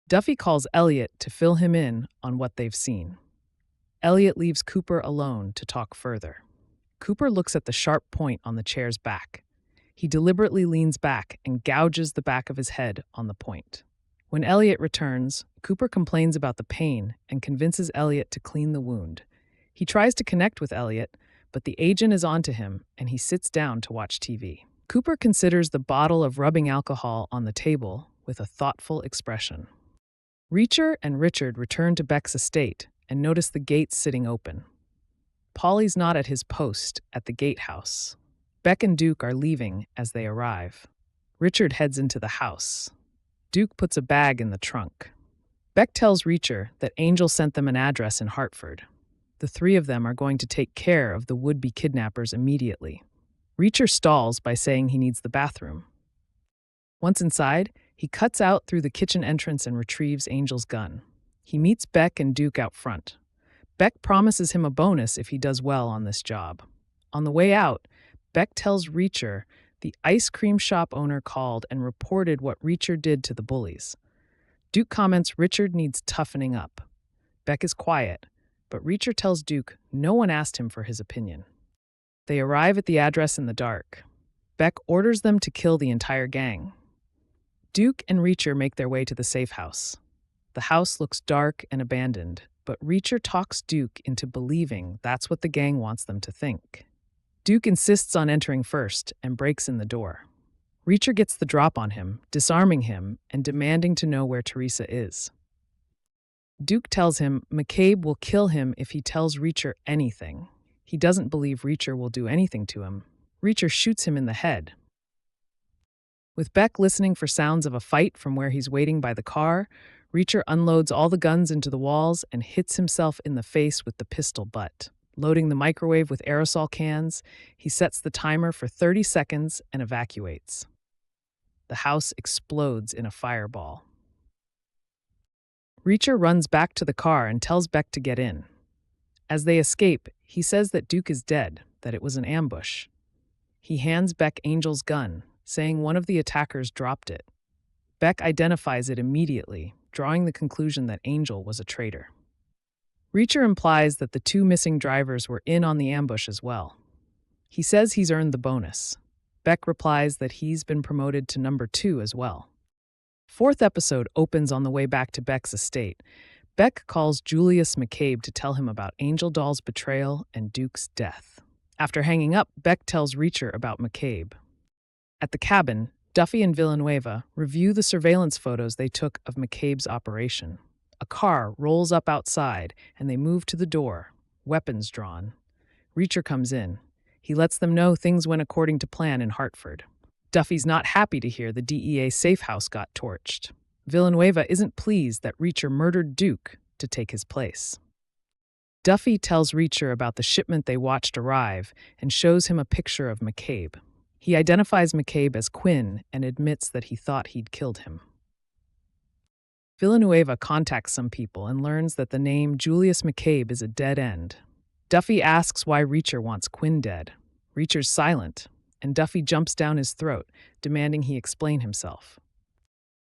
Duffy calls Elliot to fill him in on what they've seen. Elliot leaves Cooper alone to talk further. Cooper looks at the sharp point on the chair's back. He deliberately leans back and gouges the back of his head on the point. When Elliot returns, Cooper complains about the pain and convinces Elliot to clean the wound. He tries to connect with Elliot, but the agent is onto him and he sits down to watch TV. Cooper considers the bottle of rubbing alcohol on the table with a thoughtful expression. Reacher and Richard return to Beck's estate and notice the gates sitting open. Polly's not at his post at the gatehouse. Beck and Duke are leaving as they arrive. Richard heads into the house. Duke puts a bag in the trunk. Beck tells Reacher that Angel sent them an address in Hartford. The three of them are going to take care of the would-be kidnappers immediately. Reacher stalls by saying he needs the bathroom. Once inside, he cuts out through the kitchen entrance and retrieves Angel's gun. He meets Beck and Duke out front. Beck promises him a bonus if he does well on this job. On the way out, Beck tells Reacher the ice cream shop owner called and reported what Reacher did to the bullies. Duke comments Richard needs toughening up. Beck is quiet, but Reacher tells Duke no one asked him for his opinion. They arrive at the address in the dark. Beck orders them to kill the entire gang. Duke and Reacher make their way to the safe house. The house looks dark and abandoned, but Reacher talks Duke into believing that's what the gang wants them to think. Duke insists on entering first and breaks in the door. Reacher gets the drop on him, disarming him and demanding to know where Teresa is. Duke tells him McCabe will kill him if he tells Reacher anything. He doesn't believe Reacher will do anything to him. Reacher shoots him in the head. With Beck listening for sounds of a fight from where he's waiting by the car, Reacher unloads all the guns into the walls and hits himself in the face with the pistol butt. Loading the microwave with aerosol cans, he sets the timer for 30 seconds and evacuates. The house explodes in a fireball. Reacher runs back to the car and tells Beck to get in. As they escape, he says that Duke is dead, that it was an ambush. He hands Beck Angel's gun, saying one of the attackers dropped it. Beck identifies it immediately, drawing the conclusion that Angel was a traitor. Reacher implies that the two missing drivers were in on the ambush as well. He says he's earned the bonus. Beck replies that he's been promoted to number 2 as well. Fourth episode opens on the way back to Beck's estate. Beck calls Julius McCabe to tell him about Angel Doll's betrayal and Duke's death. After hanging up, Beck tells Reacher about McCabe. At the cabin, Duffy and Villanueva review the surveillance photos they took of McCabe's operation. A car rolls up outside, and they move to the door, weapons drawn. Reacher comes in. He lets them know things went according to plan in Hartford. Duffy's not happy to hear the DEA safe house got torched. Villanueva isn't pleased that Reacher murdered Duke to take his place. Duffy tells Reacher about the shipment they watched arrive and shows him a picture of McCabe. He identifies McCabe as Quinn and admits that he thought he'd killed him. Villanueva contacts some people and learns that the name Julius McCabe is a dead end. Duffy asks why Reacher wants Quinn dead. Reacher's silent, and Duffy jumps down his throat, demanding he explain himself.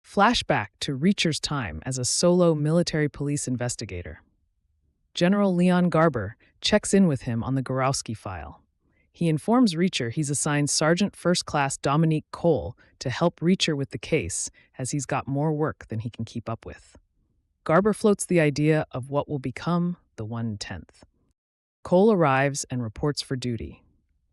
Flashback to Reacher's time as a solo military police investigator. General Leon Garber checks in with him on the Gorowski file. He informs Reacher he's assigned Sergeant First Class Dominique Cole to help Reacher with the case, as he's got more work than he can keep up with. Garber floats the idea of what will become the 1/10th. Cole arrives and reports for duty.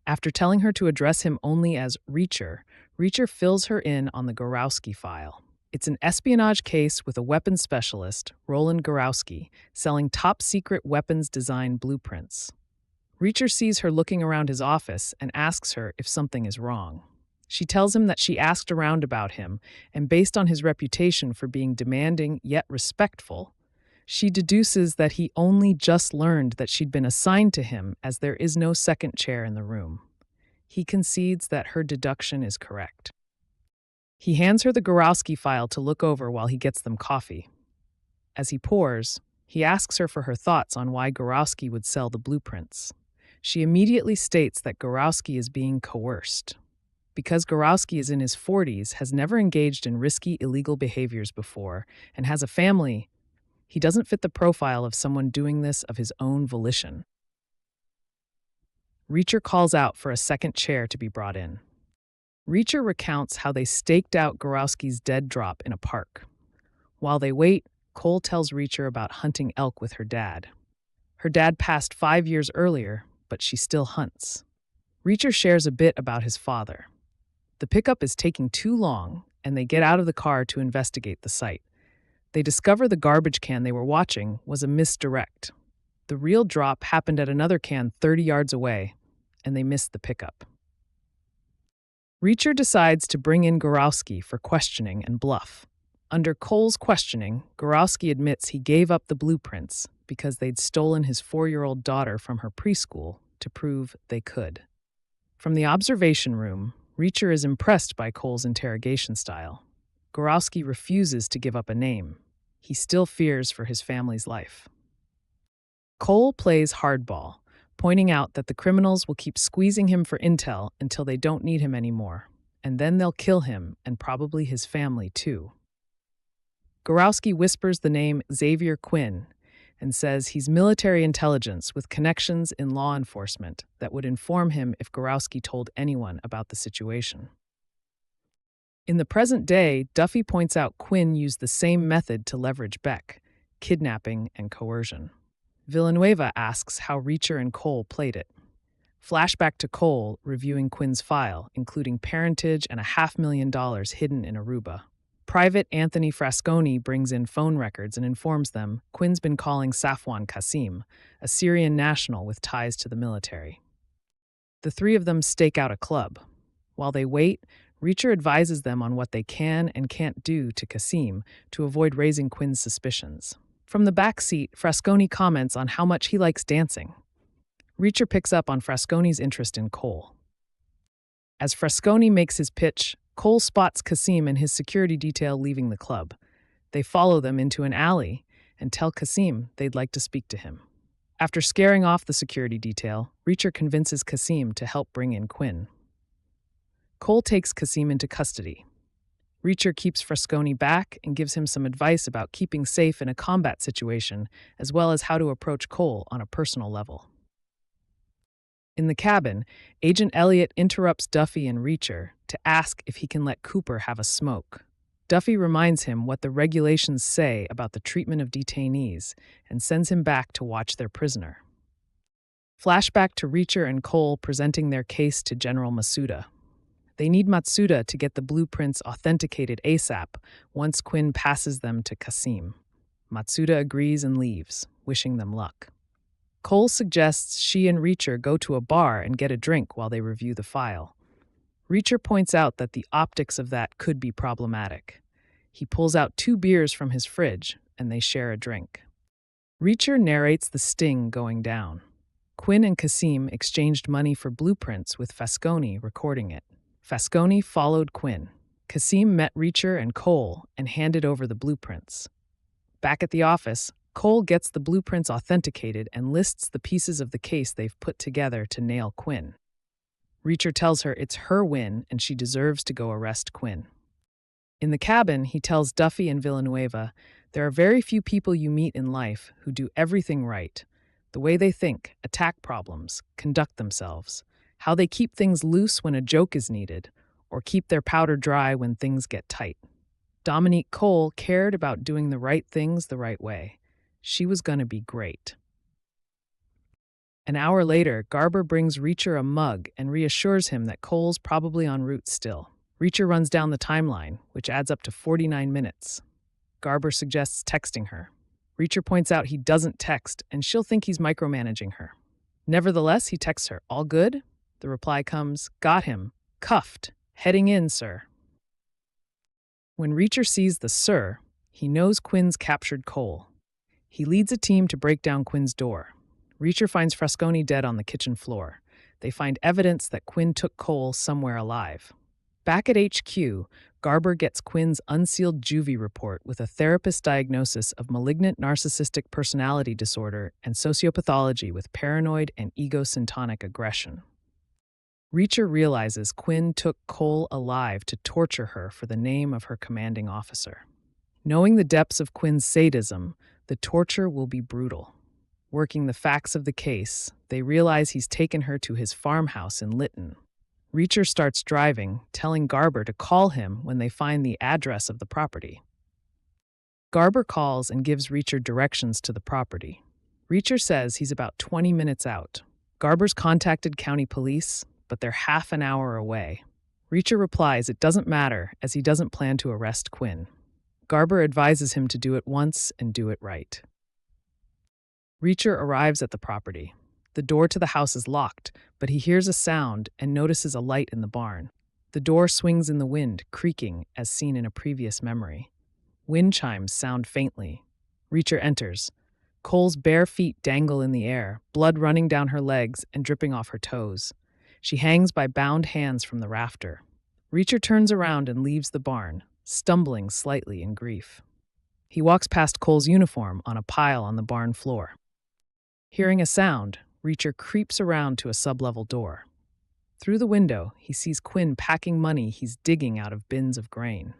After telling her to address him only as Reacher, Reacher fills her in on the Gorowski file. It's an espionage case with a weapons specialist, Roland Gorowski, selling top-secret weapons design blueprints. Reacher sees her looking around his office and asks her if something is wrong. She tells him that she asked around about him, and based on his reputation for being demanding yet respectful, she deduces that he only just learned that she'd been assigned to him as there is no second chair in the room. He concedes that her deduction is correct. He hands her the Gorowski file to look over while he gets them coffee. As he pours, he asks her for her thoughts on why Gorowski would sell the blueprints. She immediately states that Gorowski is being coerced. Because Gorowski is in his 40s, has never engaged in risky, illegal behaviors before, and has a family, he doesn't fit the profile of someone doing this of his own volition. Reacher calls out for a second chair to be brought in. Reacher recounts how they staked out Gorowski's dead drop in a park. While they wait, Cole tells Reacher about hunting elk with her dad. Her dad passed 5 years earlier, but she still hunts. Reacher shares a bit about his father. The pickup is taking too long, and they get out of the car to investigate the site. They discover the garbage can they were watching was a misdirect. The real drop happened at another can 30 yards away, and they missed the pickup. Reacher decides to bring in Gorowski for questioning and bluff. Under Cole's questioning, Gorowski admits he gave up the blueprints because they'd stolen his 4-year-old daughter from her preschool to prove they could. From the observation room, Reacher is impressed by Cole's interrogation style. Gorowski refuses to give up a name. He still fears for his family's life. Cole plays hardball, pointing out that the criminals will keep squeezing him for intel until they don't need him anymore, and then they'll kill him and probably his family too. Gorowski whispers the name Xavier Quinn and says he's military intelligence with connections in law enforcement that would inform him if Gorowski told anyone about the situation. In the present day, Duffy points out Quinn used the same method to leverage Beck, kidnapping and coercion. Villanueva asks how Reacher and Cole played it. Flashback to Cole reviewing Quinn's file, including parentage and $500,000 hidden in Aruba. Private Anthony Frasconi brings in phone records and informs them Quinn's been calling Safwan Qasim, a Syrian national with ties to the military. The three of them stake out a club. While they wait, Reacher advises them on what they can and can't do to Qasim to avoid raising Quinn's suspicions. From the back seat, Frasconi comments on how much he likes dancing. Reacher picks up on Frasconi's interest in Cole. As Frasconi makes his pitch, Cole spots Qasim and his security detail leaving the club. They follow them into an alley and tell Qasim they'd like to speak to him. After scaring off the security detail, Reacher convinces Qasim to help bring in Quinn. Cole takes Qasim into custody. Reacher keeps Frasconi back and gives him some advice about keeping safe in a combat situation, as well as how to approach Cole on a personal level. In the cabin, Agent Elliot interrupts Duffy and Reacher to ask if he can let Cooper have a smoke. Duffy reminds him what the regulations say about the treatment of detainees and sends him back to watch their prisoner. Flashback to Reacher and Cole presenting their case to General Masuda. They need Matsuda to get the blueprints authenticated ASAP once Quinn passes them to Qasim. Matsuda agrees and leaves, wishing them luck. Cole suggests she and Reacher go to a bar and get a drink while they review the file. Reacher points out that the optics of that could be problematic. He pulls out 2 beers from his fridge, and they share a drink. Reacher narrates the sting going down. Quinn and Qasim exchanged money for blueprints with Frasconi recording it. Frasconi followed Quinn. Qasim met Reacher and Cole and handed over the blueprints. Back at the office, Cole gets the blueprints authenticated and lists the pieces of the case they've put together to nail Quinn. Reacher tells her it's her win and she deserves to go arrest Quinn. In the cabin, he tells Duffy and Villanueva, there are very few people you meet in life who do everything right. The way they think, attack problems, conduct themselves, how they keep things loose when a joke is needed, or keep their powder dry when things get tight. Dominique Cole cared about doing the right things the right way. She was going to be great. An hour later, Garber brings Reacher a mug and reassures him that Cole's probably en route still. Reacher runs down the timeline, which adds up to 49 minutes. Garber suggests texting her. Reacher points out he doesn't text, and she'll think he's micromanaging her. Nevertheless, he texts her, "All good?" The reply comes, "Got him. Cuffed. Heading in, sir." When Reacher sees the "sir," he knows Quinn's captured Cole. He leads a team to break down Quinn's door. Reacher finds Frasconi dead on the kitchen floor. They find evidence that Quinn took Cole somewhere alive. Back at HQ, Garber gets Quinn's unsealed juvie report with a therapist's diagnosis of malignant narcissistic personality disorder and sociopathology with paranoid and egocentric aggression. Reacher realizes Quinn took Cole alive to torture her for the name of her commanding officer. Knowing the depths of Quinn's sadism, the torture will be brutal. Working the facts of the case, they realize he's taken her to his farmhouse in Lytton. Reacher starts driving, telling Garber to call him when they find the address of the property. Garber calls and gives Reacher directions to the property. Reacher says he's about 20 minutes out. Garber's contacted county police, but they're half an hour away. Reacher replies it doesn't matter, as he doesn't plan to arrest Quinn. Garber advises him to do it once and do it right. Reacher arrives at the property. The door to the house is locked, but he hears a sound and notices a light in the barn. The door swings in the wind, creaking as seen in a previous memory. Wind chimes sound faintly. Reacher enters. Cole's bare feet dangle in the air, blood running down her legs and dripping off her toes. She hangs by bound hands from the rafter. Reacher turns around and leaves the barn, stumbling slightly in grief. He walks past Cole's uniform on a pile on the barn floor. Hearing a sound, Reacher creeps around to a sublevel door. Through the window, he sees Quinn packing money he's digging out of bins of grain.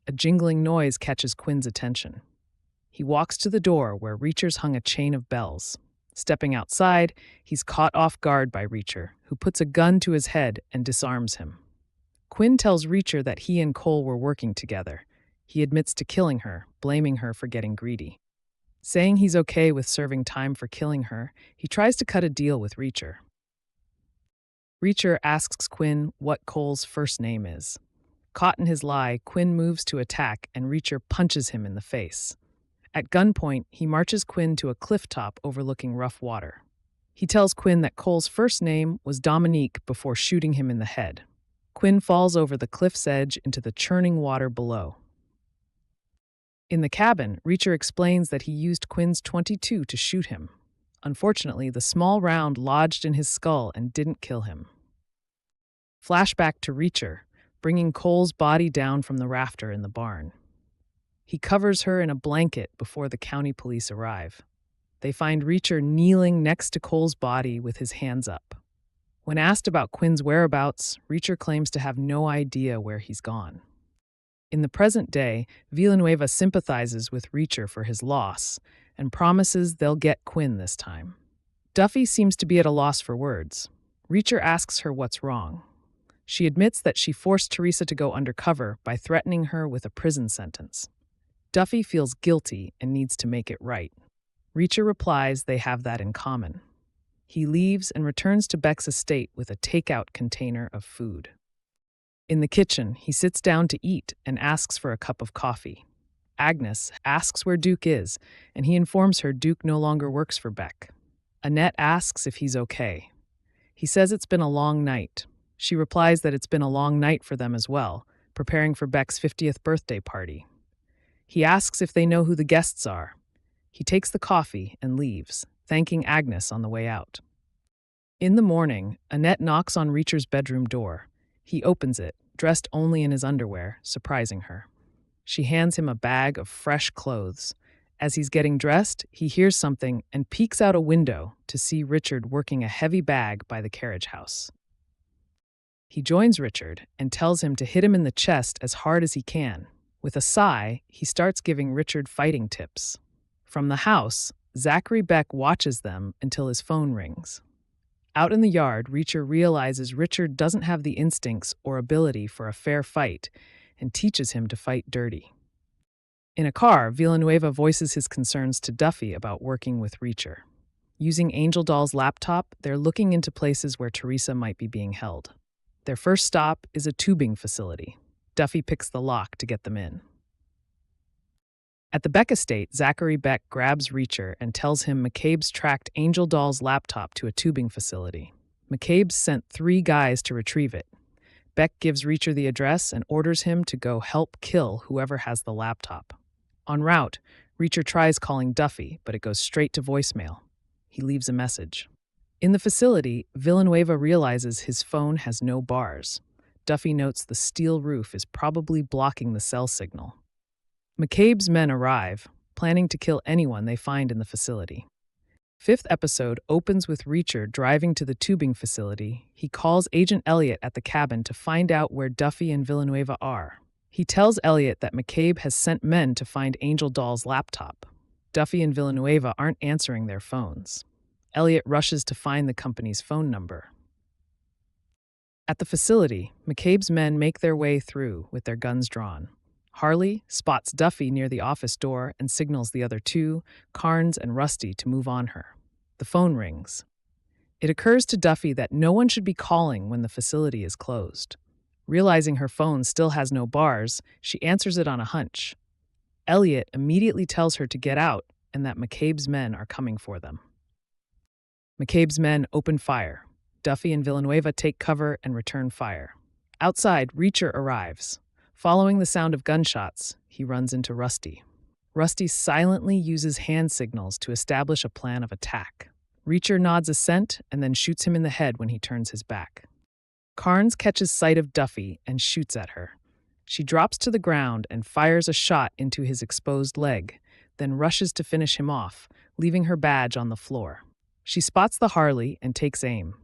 A jingling noise catches Quinn's attention. He walks to the door where Reacher's hung a chain of bells. Stepping outside, he's caught off guard by Reacher, who puts a gun to his head and disarms him. Quinn tells Reacher that he and Cole were working together. He admits to killing her, blaming her for getting greedy. Saying he's okay with serving time for killing her, he tries to cut a deal with Reacher. Reacher asks Quinn what Cole's first name is. Caught in his lie, Quinn moves to attack and Reacher punches him in the face. At gunpoint, he marches Quinn to a cliff top overlooking rough water. He tells Quinn that Cole's first name was Dominique before shooting him in the head. Quinn falls over the cliff's edge into the churning water below. In the cabin, Reacher explains that he used Quinn's .22 to shoot him. Unfortunately, the small round lodged in his skull and didn't kill him. Flashback to Reacher, bringing Cole's body down from the rafter in the barn. He covers her in a blanket before the county police arrive. They find Reacher kneeling next to Cole's body with his hands up. When asked about Quinn's whereabouts, Reacher claims to have no idea where he's gone. In the present day, Villanueva sympathizes with Reacher for his loss and promises they'll get Quinn this time. Duffy seems to be at a loss for words. Reacher asks her what's wrong. She admits that she forced Teresa to go undercover by threatening her with a prison sentence. Duffy feels guilty and needs to make it right. Reacher replies they have that in common. He leaves and returns to Beck's estate with a takeout container of food. In the kitchen, he sits down to eat and asks for a cup of coffee. Agnes asks where Duke is, and he informs her Duke no longer works for Beck. Annette asks if he's okay. He says it's been a long night. She replies that it's been a long night for them as well, preparing for Beck's 50th birthday party. He asks if they know who the guests are. He takes the coffee and leaves, thanking Agnes on the way out. In the morning, Annette knocks on Reacher's bedroom door. He opens it, dressed only in his underwear, surprising her. She hands him a bag of fresh clothes. As he's getting dressed, he hears something and peeks out a window to see Richard working a heavy bag by the carriage house. He joins Richard and tells him to hit him in the chest as hard as he can. With a sigh, he starts giving Richard fighting tips. From the house, Zachary Beck watches them until his phone rings. Out in the yard, Reacher realizes Richard doesn't have the instincts or ability for a fair fight and teaches him to fight dirty. In a car, Villanueva voices his concerns to Duffy about working with Reacher. Using Angel Doll's laptop, they're looking into places where Teresa might be being held. Their first stop is a tubing facility. Duffy picks the lock to get them in. At the Beck estate, Zachary Beck grabs Reacher and tells him McCabe's tracked Angel Doll's laptop to a tubing facility. McCabe's sent 3 guys to retrieve it. Beck gives Reacher the address and orders him to go help kill whoever has the laptop. En route, Reacher tries calling Duffy, but it goes straight to voicemail. He leaves a message. In the facility, Villanueva realizes his phone has no bars. Duffy notes the steel roof is probably blocking the cell signal. McCabe's men arrive, planning to kill anyone they find in the facility. 5th episode opens with Reacher driving to the tubing facility. He calls Agent Elliot at the cabin to find out where Duffy and Villanueva are. He tells Elliot that McCabe has sent men to find Angel Doll's laptop. Duffy and Villanueva aren't answering their phones. Elliot rushes to find the company's phone number. At the facility, McCabe's men make their way through with their guns drawn. Harley spots Duffy near the office door and signals the other 2, Carnes and Rusty, to move on her. The phone rings. It occurs to Duffy that no one should be calling when the facility is closed. Realizing her phone still has no bars, she answers it on a hunch. Elliot immediately tells her to get out and that McCabe's men are coming for them. McCabe's men open fire. Duffy and Villanueva take cover and return fire. Outside, Reacher arrives. Following the sound of gunshots, he runs into Rusty. Rusty silently uses hand signals to establish a plan of attack. Reacher nods assent and then shoots him in the head when he turns his back. Carnes catches sight of Duffy and shoots at her. She drops to the ground and fires a shot into his exposed leg, then rushes to finish him off, leaving her badge on the floor. She spots the Harley and takes aim.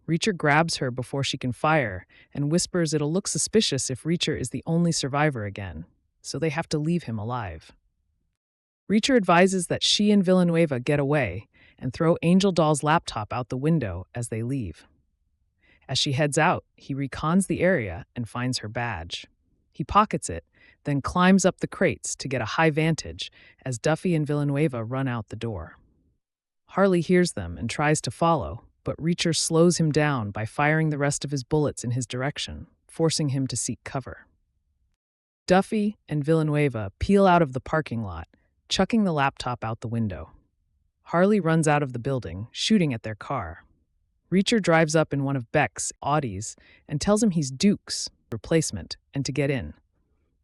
Reacher grabs her before she can fire and whispers it'll look suspicious if Reacher is the only survivor again, so they have to leave him alive. Reacher advises that she and Villanueva get away and throw Angel Doll's laptop out the window as they leave. As she heads out, he recons the area and finds her badge. He pockets it, then climbs up the crates to get a high vantage as Duffy and Villanueva run out the door. Harley hears them and tries to follow, but Reacher slows him down by firing the rest of his bullets in his direction, forcing him to seek cover. Duffy and Villanueva peel out of the parking lot, chucking the laptop out the window. Harley runs out of the building, shooting at their car. Reacher drives up in one of Beck's Audis and tells him he's Duke's replacement and to get in.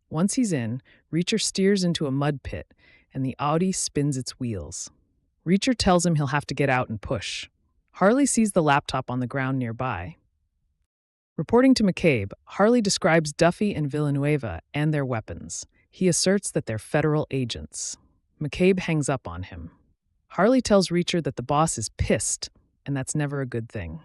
Once he's in, Reacher steers into a mud pit and the Audi spins its wheels. Reacher tells him he'll have to get out and push. Harley sees the laptop on the ground nearby. Reporting to McCabe, Harley describes Duffy and Villanueva and their weapons. He asserts that they're federal agents. McCabe hangs up on him. Harley tells Reacher that the boss is pissed, and that's never a good thing.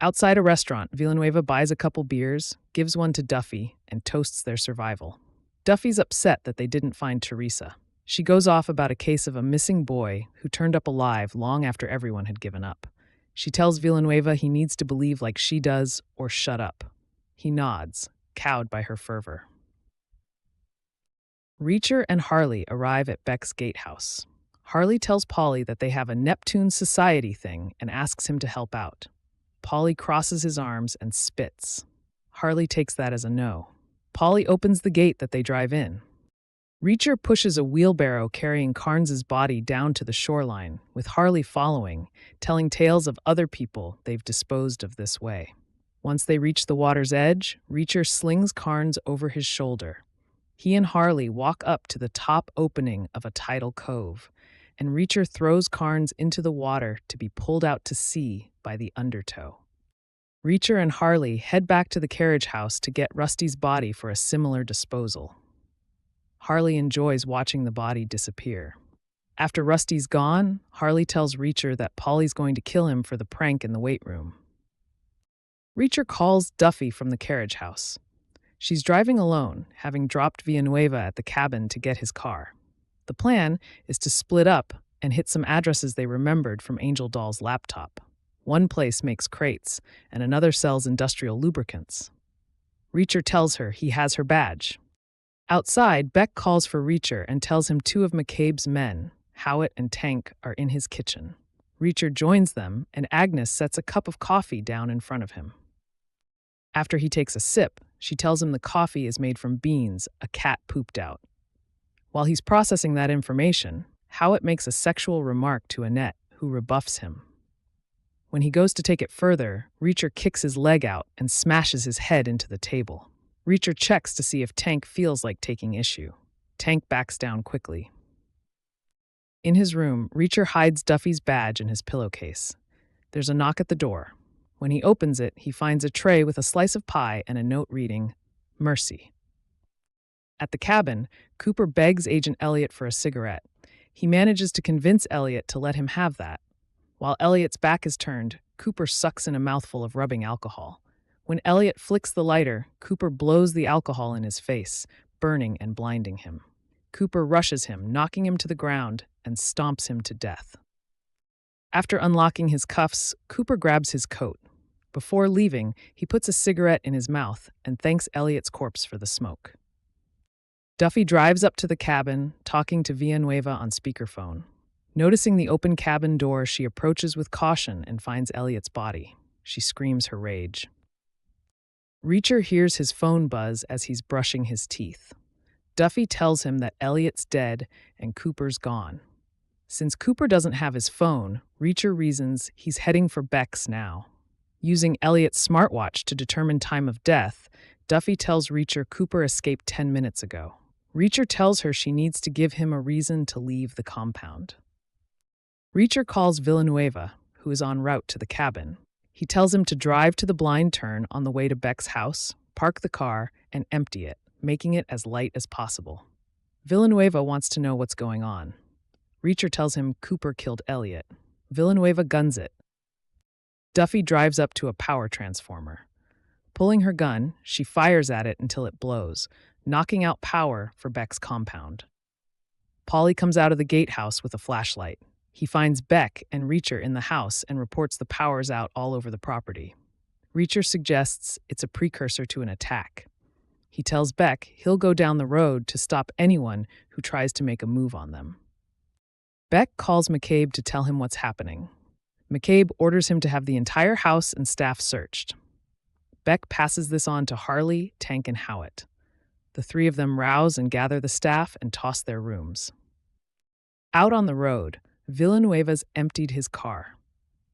Outside a restaurant, Villanueva buys a couple beers, gives one to Duffy, and toasts their survival. Duffy's upset that they didn't find Teresa. She goes off about a case of a missing boy who turned up alive long after everyone had given up. She tells Villanueva he needs to believe like she does or shut up. He nods, cowed by her fervor. Reacher and Harley arrive at Beck's gatehouse. Harley tells Paulie that they have a Neptune Society thing and asks him to help out. Paulie crosses his arms and spits. Harley takes that as a no. Paulie opens the gate that they drive in. Reacher pushes a wheelbarrow carrying Carnes's body down to the shoreline, with Harley following, telling tales of other people they've disposed of this way. Once they reach the water's edge, Reacher slings Carnes over his shoulder. He and Harley walk up to the top opening of a tidal cove, and Reacher throws Carnes into the water to be pulled out to sea by the undertow. Reacher and Harley head back to the carriage house to get Rusty's body for a similar disposal. Harley enjoys watching the body disappear. After Rusty's gone, Harley tells Reacher that Paulie's going to kill him for the prank in the weight room. Reacher calls Duffy from the carriage house. She's driving alone, having dropped Villanueva at the cabin to get his car. The plan is to split up and hit some addresses they remembered from Angel Doll's laptop. One place makes crates, and another sells industrial lubricants. Reacher tells her he has her badge. Outside, Beck calls for Reacher and tells him 2 of McCabe's men, Howitt and Tank, are in his kitchen. Reacher joins them, and Agnes sets a cup of coffee down in front of him. After he takes a sip, she tells him the coffee is made from beans a cat pooped out. While he's processing that information, Howitt makes a sexual remark to Annette, who rebuffs him. When he goes to take it further, Reacher kicks his leg out and smashes his head into the table. Reacher checks to see if Tank feels like taking issue. Tank backs down quickly. In his room, Reacher hides Duffy's badge in his pillowcase. There's a knock at the door. When he opens it, he finds a tray with a slice of pie and a note reading, "Mercy." At the cabin, Cooper begs Agent Elliot for a cigarette. He manages to convince Elliot to let him have that. While Elliot's back is turned, Cooper sucks in a mouthful of rubbing alcohol. When Elliot flicks the lighter, Cooper blows the alcohol in his face, burning and blinding him. Cooper rushes him, knocking him to the ground, and stomps him to death. After unlocking his cuffs, Cooper grabs his coat. Before leaving, he puts a cigarette in his mouth and thanks Elliot's corpse for the smoke. Duffy drives up to the cabin, talking to Villanueva on speakerphone. Noticing the open cabin door, she approaches with caution and finds Elliot's body. She screams her rage. Reacher hears his phone buzz as he's brushing his teeth. Duffy tells him that Elliot's dead and Cooper's gone. Since Cooper doesn't have his phone, Reacher reasons he's heading for Beck's now. Using Elliot's smartwatch to determine time of death, Duffy tells Reacher Cooper escaped 10 minutes ago. Reacher tells her she needs to give him a reason to leave the compound. Reacher calls Villanueva, who is en route to the cabin. He tells him to drive to the blind turn on the way to Beck's house, park the car, and empty it, making it as light as possible. Villanueva wants to know what's going on. Reacher tells him Cooper killed Elliot. Villanueva guns it. Duffy drives up to a power transformer. Pulling her gun, she fires at it until it blows, knocking out power for Beck's compound. Paulie comes out of the gatehouse with a flashlight. He finds Beck and Reacher in the house and reports the power's out all over the property. Reacher suggests it's a precursor to an attack. He tells Beck he'll go down the road to stop anyone who tries to make a move on them. Beck calls McCabe to tell him what's happening. McCabe orders him to have the entire house and staff searched. Beck passes this on to Harley, Tank, and Howitt. The three of them rouse and gather the staff and toss their rooms. Out on the road, Villanueva's emptied his car.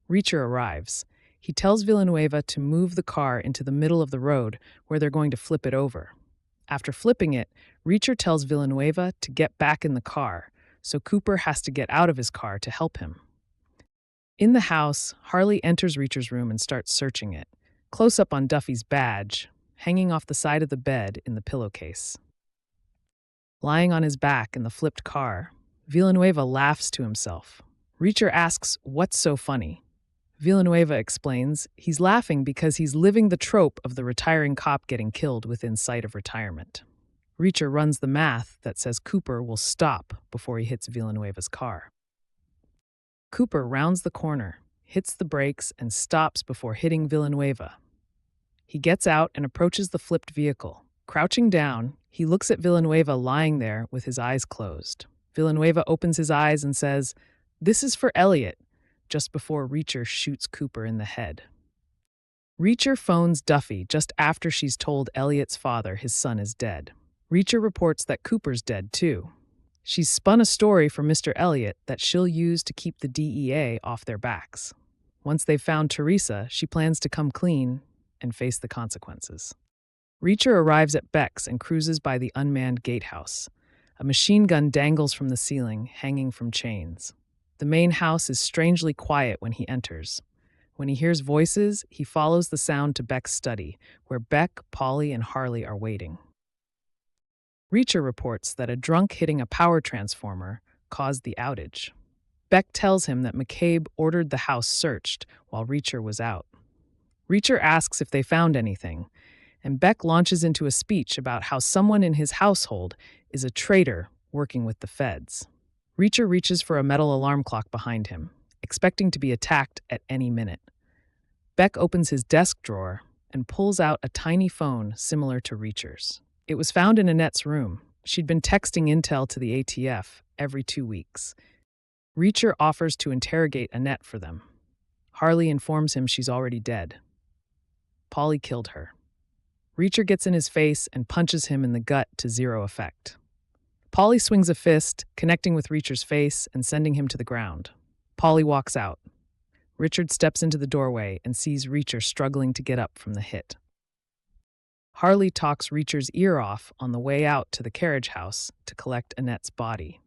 Reacher arrives. He tells Villanueva to move the car into the middle of the road where they're going to flip it over. After flipping it, Reacher tells Villanueva to get back in the car, so Cooper has to get out of his car to help him. In the house, Harley enters Reacher's room and starts searching it, close up on Duffy's badge, hanging off the side of the bed in the pillowcase. Lying on his back in the flipped car, Villanueva laughs to himself. Reacher asks, "What's so funny?" Villanueva explains he's laughing because he's living the trope of the retiring cop getting killed within sight of retirement. Reacher runs the math that says Cooper will stop before he hits Villanueva's car. Cooper rounds the corner, hits the brakes, and stops before hitting Villanueva. He gets out and approaches the flipped vehicle. Crouching down, he looks at Villanueva lying there with his eyes closed. Villanueva opens his eyes and says, "This is for Elliot," just before Reacher shoots Cooper in the head. Reacher phones Duffy just after she's told Elliot's father his son is dead. Reacher reports that Cooper's dead too. She's spun a story for Mr. Elliot that she'll use to keep the DEA off their backs. Once they've found Teresa, she plans to come clean and face the consequences. Reacher arrives at Beck's and cruises by the unmanned gatehouse. A machine gun dangles from the ceiling, hanging from chains. The main house is strangely quiet when he enters. When he hears voices, he follows the sound to Beck's study, where Beck, Paulie, and Harley are waiting. Reacher reports that a drunk hitting a power transformer caused the outage. Beck tells him that McCabe ordered the house searched while Reacher was out. Reacher asks if they found anything, and Beck launches into a speech about how someone in his household is a traitor working with the feds. Reacher reaches for a metal alarm clock behind him, expecting to be attacked at any minute. Beck opens his desk drawer and pulls out a tiny phone similar to Reacher's. It was found in Annette's room. She'd been texting intel to the ATF every 2 weeks. Reacher offers to interrogate Annette for them. Harley informs him she's already dead. Paulie killed her. Reacher gets in his face and punches him in the gut to zero effect. Polly swings a fist, connecting with Reacher's face and sending him to the ground. Polly walks out. Richard steps into the doorway and sees Reacher struggling to get up from the hit. Harley talks Reacher's ear off on the way out to the carriage house to collect Annette's body.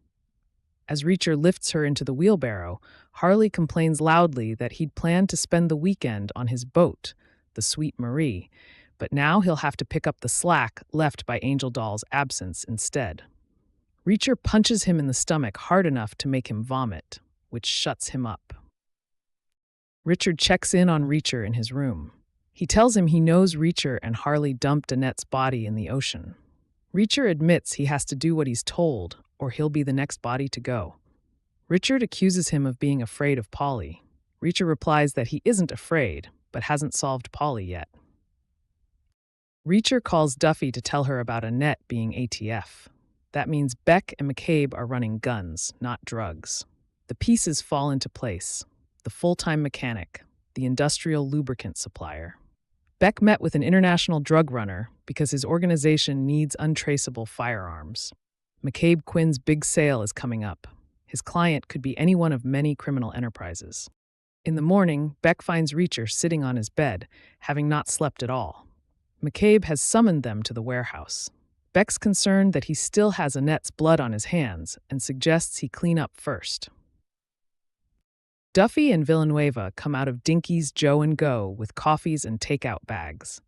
As Reacher lifts her into the wheelbarrow, Harley complains loudly that he'd planned to spend the weekend on his boat, the Sweet Marie, but now he'll have to pick up the slack left by Angel Doll's absence instead. Reacher punches him in the stomach hard enough to make him vomit, which shuts him up. Richard checks in on Reacher in his room. He tells him he knows Reacher and Harley dumped Annette's body in the ocean. Reacher admits he has to do what he's told, or he'll be the next body to go. Richard accuses him of being afraid of Polly. Reacher replies that he isn't afraid, but hasn't solved Polly yet. Reacher calls Duffy to tell her about Annette being ATF. That means Beck and McCabe are running guns, not drugs. The pieces fall into place. The full-time mechanic, the industrial lubricant supplier. Beck met with an international drug runner because his organization needs untraceable firearms. McCabe Quinn's big sale is coming up. His client could be any one of many criminal enterprises. In the morning, Beck finds Reacher sitting on his bed, having not slept at all. McCabe has summoned them to the warehouse. Beck's concerned that he still has Annette's blood on his hands and suggests he clean up first. Duffy and Villanueva come out of Dinky's Joe and Go with coffees and takeout bags.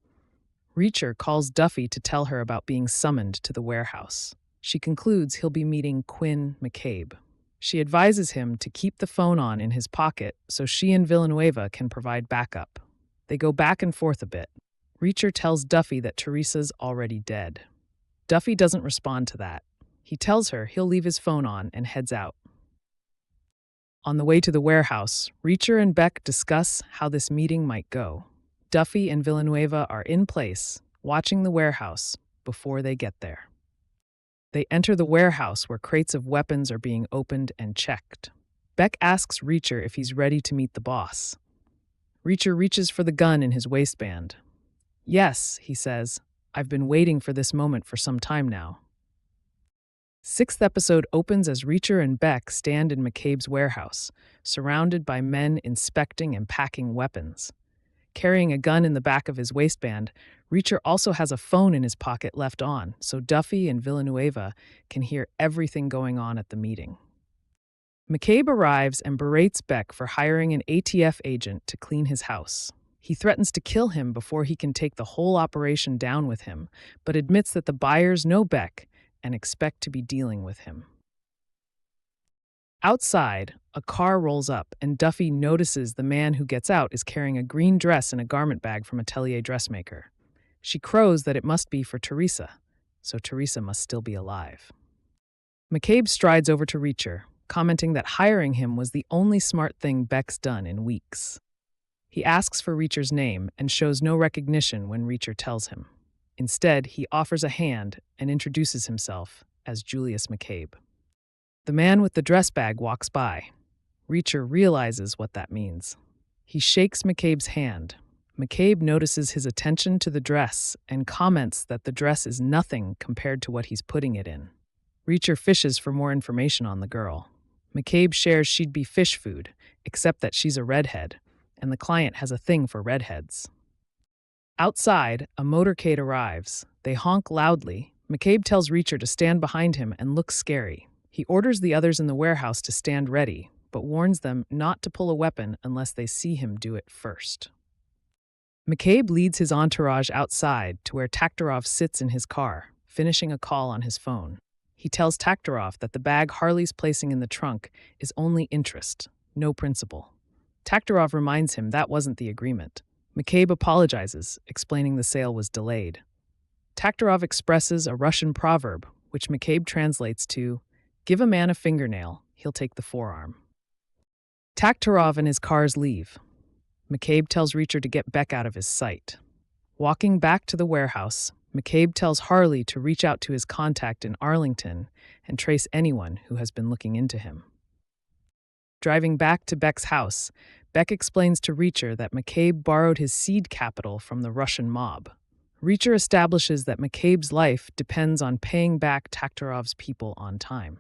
Reacher calls Duffy to tell her about being summoned to the warehouse. She concludes he'll be meeting Quinn McCabe. She advises him to keep the phone on in his pocket so she and Villanueva can provide backup. They go back and forth a bit. Reacher tells Duffy that Teresa's already dead. Duffy doesn't respond to that. He tells her he'll leave his phone on and heads out. On the way to the warehouse, Reacher and Beck discuss how this meeting might go. Duffy and Villanueva are in place, watching the warehouse before they get there. They enter the warehouse where crates of weapons are being opened and checked. Beck asks Reacher if he's ready to meet the boss. Reacher reaches for the gun in his waistband. "Yes," he says, "I've been waiting for this moment for some time now." Sixth episode opens as Reacher and Beck stand in McCabe's warehouse, surrounded by men inspecting and packing weapons. Carrying a gun in the back of his waistband, Reacher also has a phone in his pocket left on, so Duffy and Villanueva can hear everything going on at the meeting. McCabe arrives and berates Beck for hiring an ATF agent to clean his house. He threatens to kill him before he can take the whole operation down with him, but admits that the buyers know Beck and expect to be dealing with him. Outside, a car rolls up and Duffy notices the man who gets out is carrying a green dress in a garment bag from Atelier Dressmaker. She crows that it must be for Teresa, so Teresa must still be alive. McCabe strides over to Reacher, commenting that hiring him was the only smart thing Beck's done in weeks. He asks for Reacher's name and shows no recognition when Reacher tells him. Instead, he offers a hand and introduces himself as Julius McCabe. The man with the dress bag walks by. Reacher realizes what that means. He shakes McCabe's hand. McCabe notices his attention to the dress and comments that the dress is nothing compared to what he's putting it in. Reacher fishes for more information on the girl. McCabe shares she'd be fish food, except that she's a redhead, and the client has a thing for redheads. Outside, a motorcade arrives. They honk loudly. McCabe tells Reacher to stand behind him and look scary. He orders the others in the warehouse to stand ready, but warns them not to pull a weapon unless they see him do it first. McCabe leads his entourage outside to where Taktarov sits in his car, finishing a call on his phone. He tells Taktarov that the bag Harley's placing in the trunk is only interest, no principal. Taktarov reminds him that wasn't the agreement. McCabe apologizes, explaining the sale was delayed. Taktarov expresses a Russian proverb, which McCabe translates to, "Give a man a fingernail, he'll take the forearm." Taktarov and his cars leave. McCabe tells Reacher to get Beck out of his sight. Walking back to the warehouse, McCabe tells Harley to reach out to his contact in Arlington and trace anyone who has been looking into him. Driving back to Beck's house, Beck explains to Reacher that McCabe borrowed his seed capital from the Russian mob. Reacher establishes that McCabe's life depends on paying back Taktarov's people on time.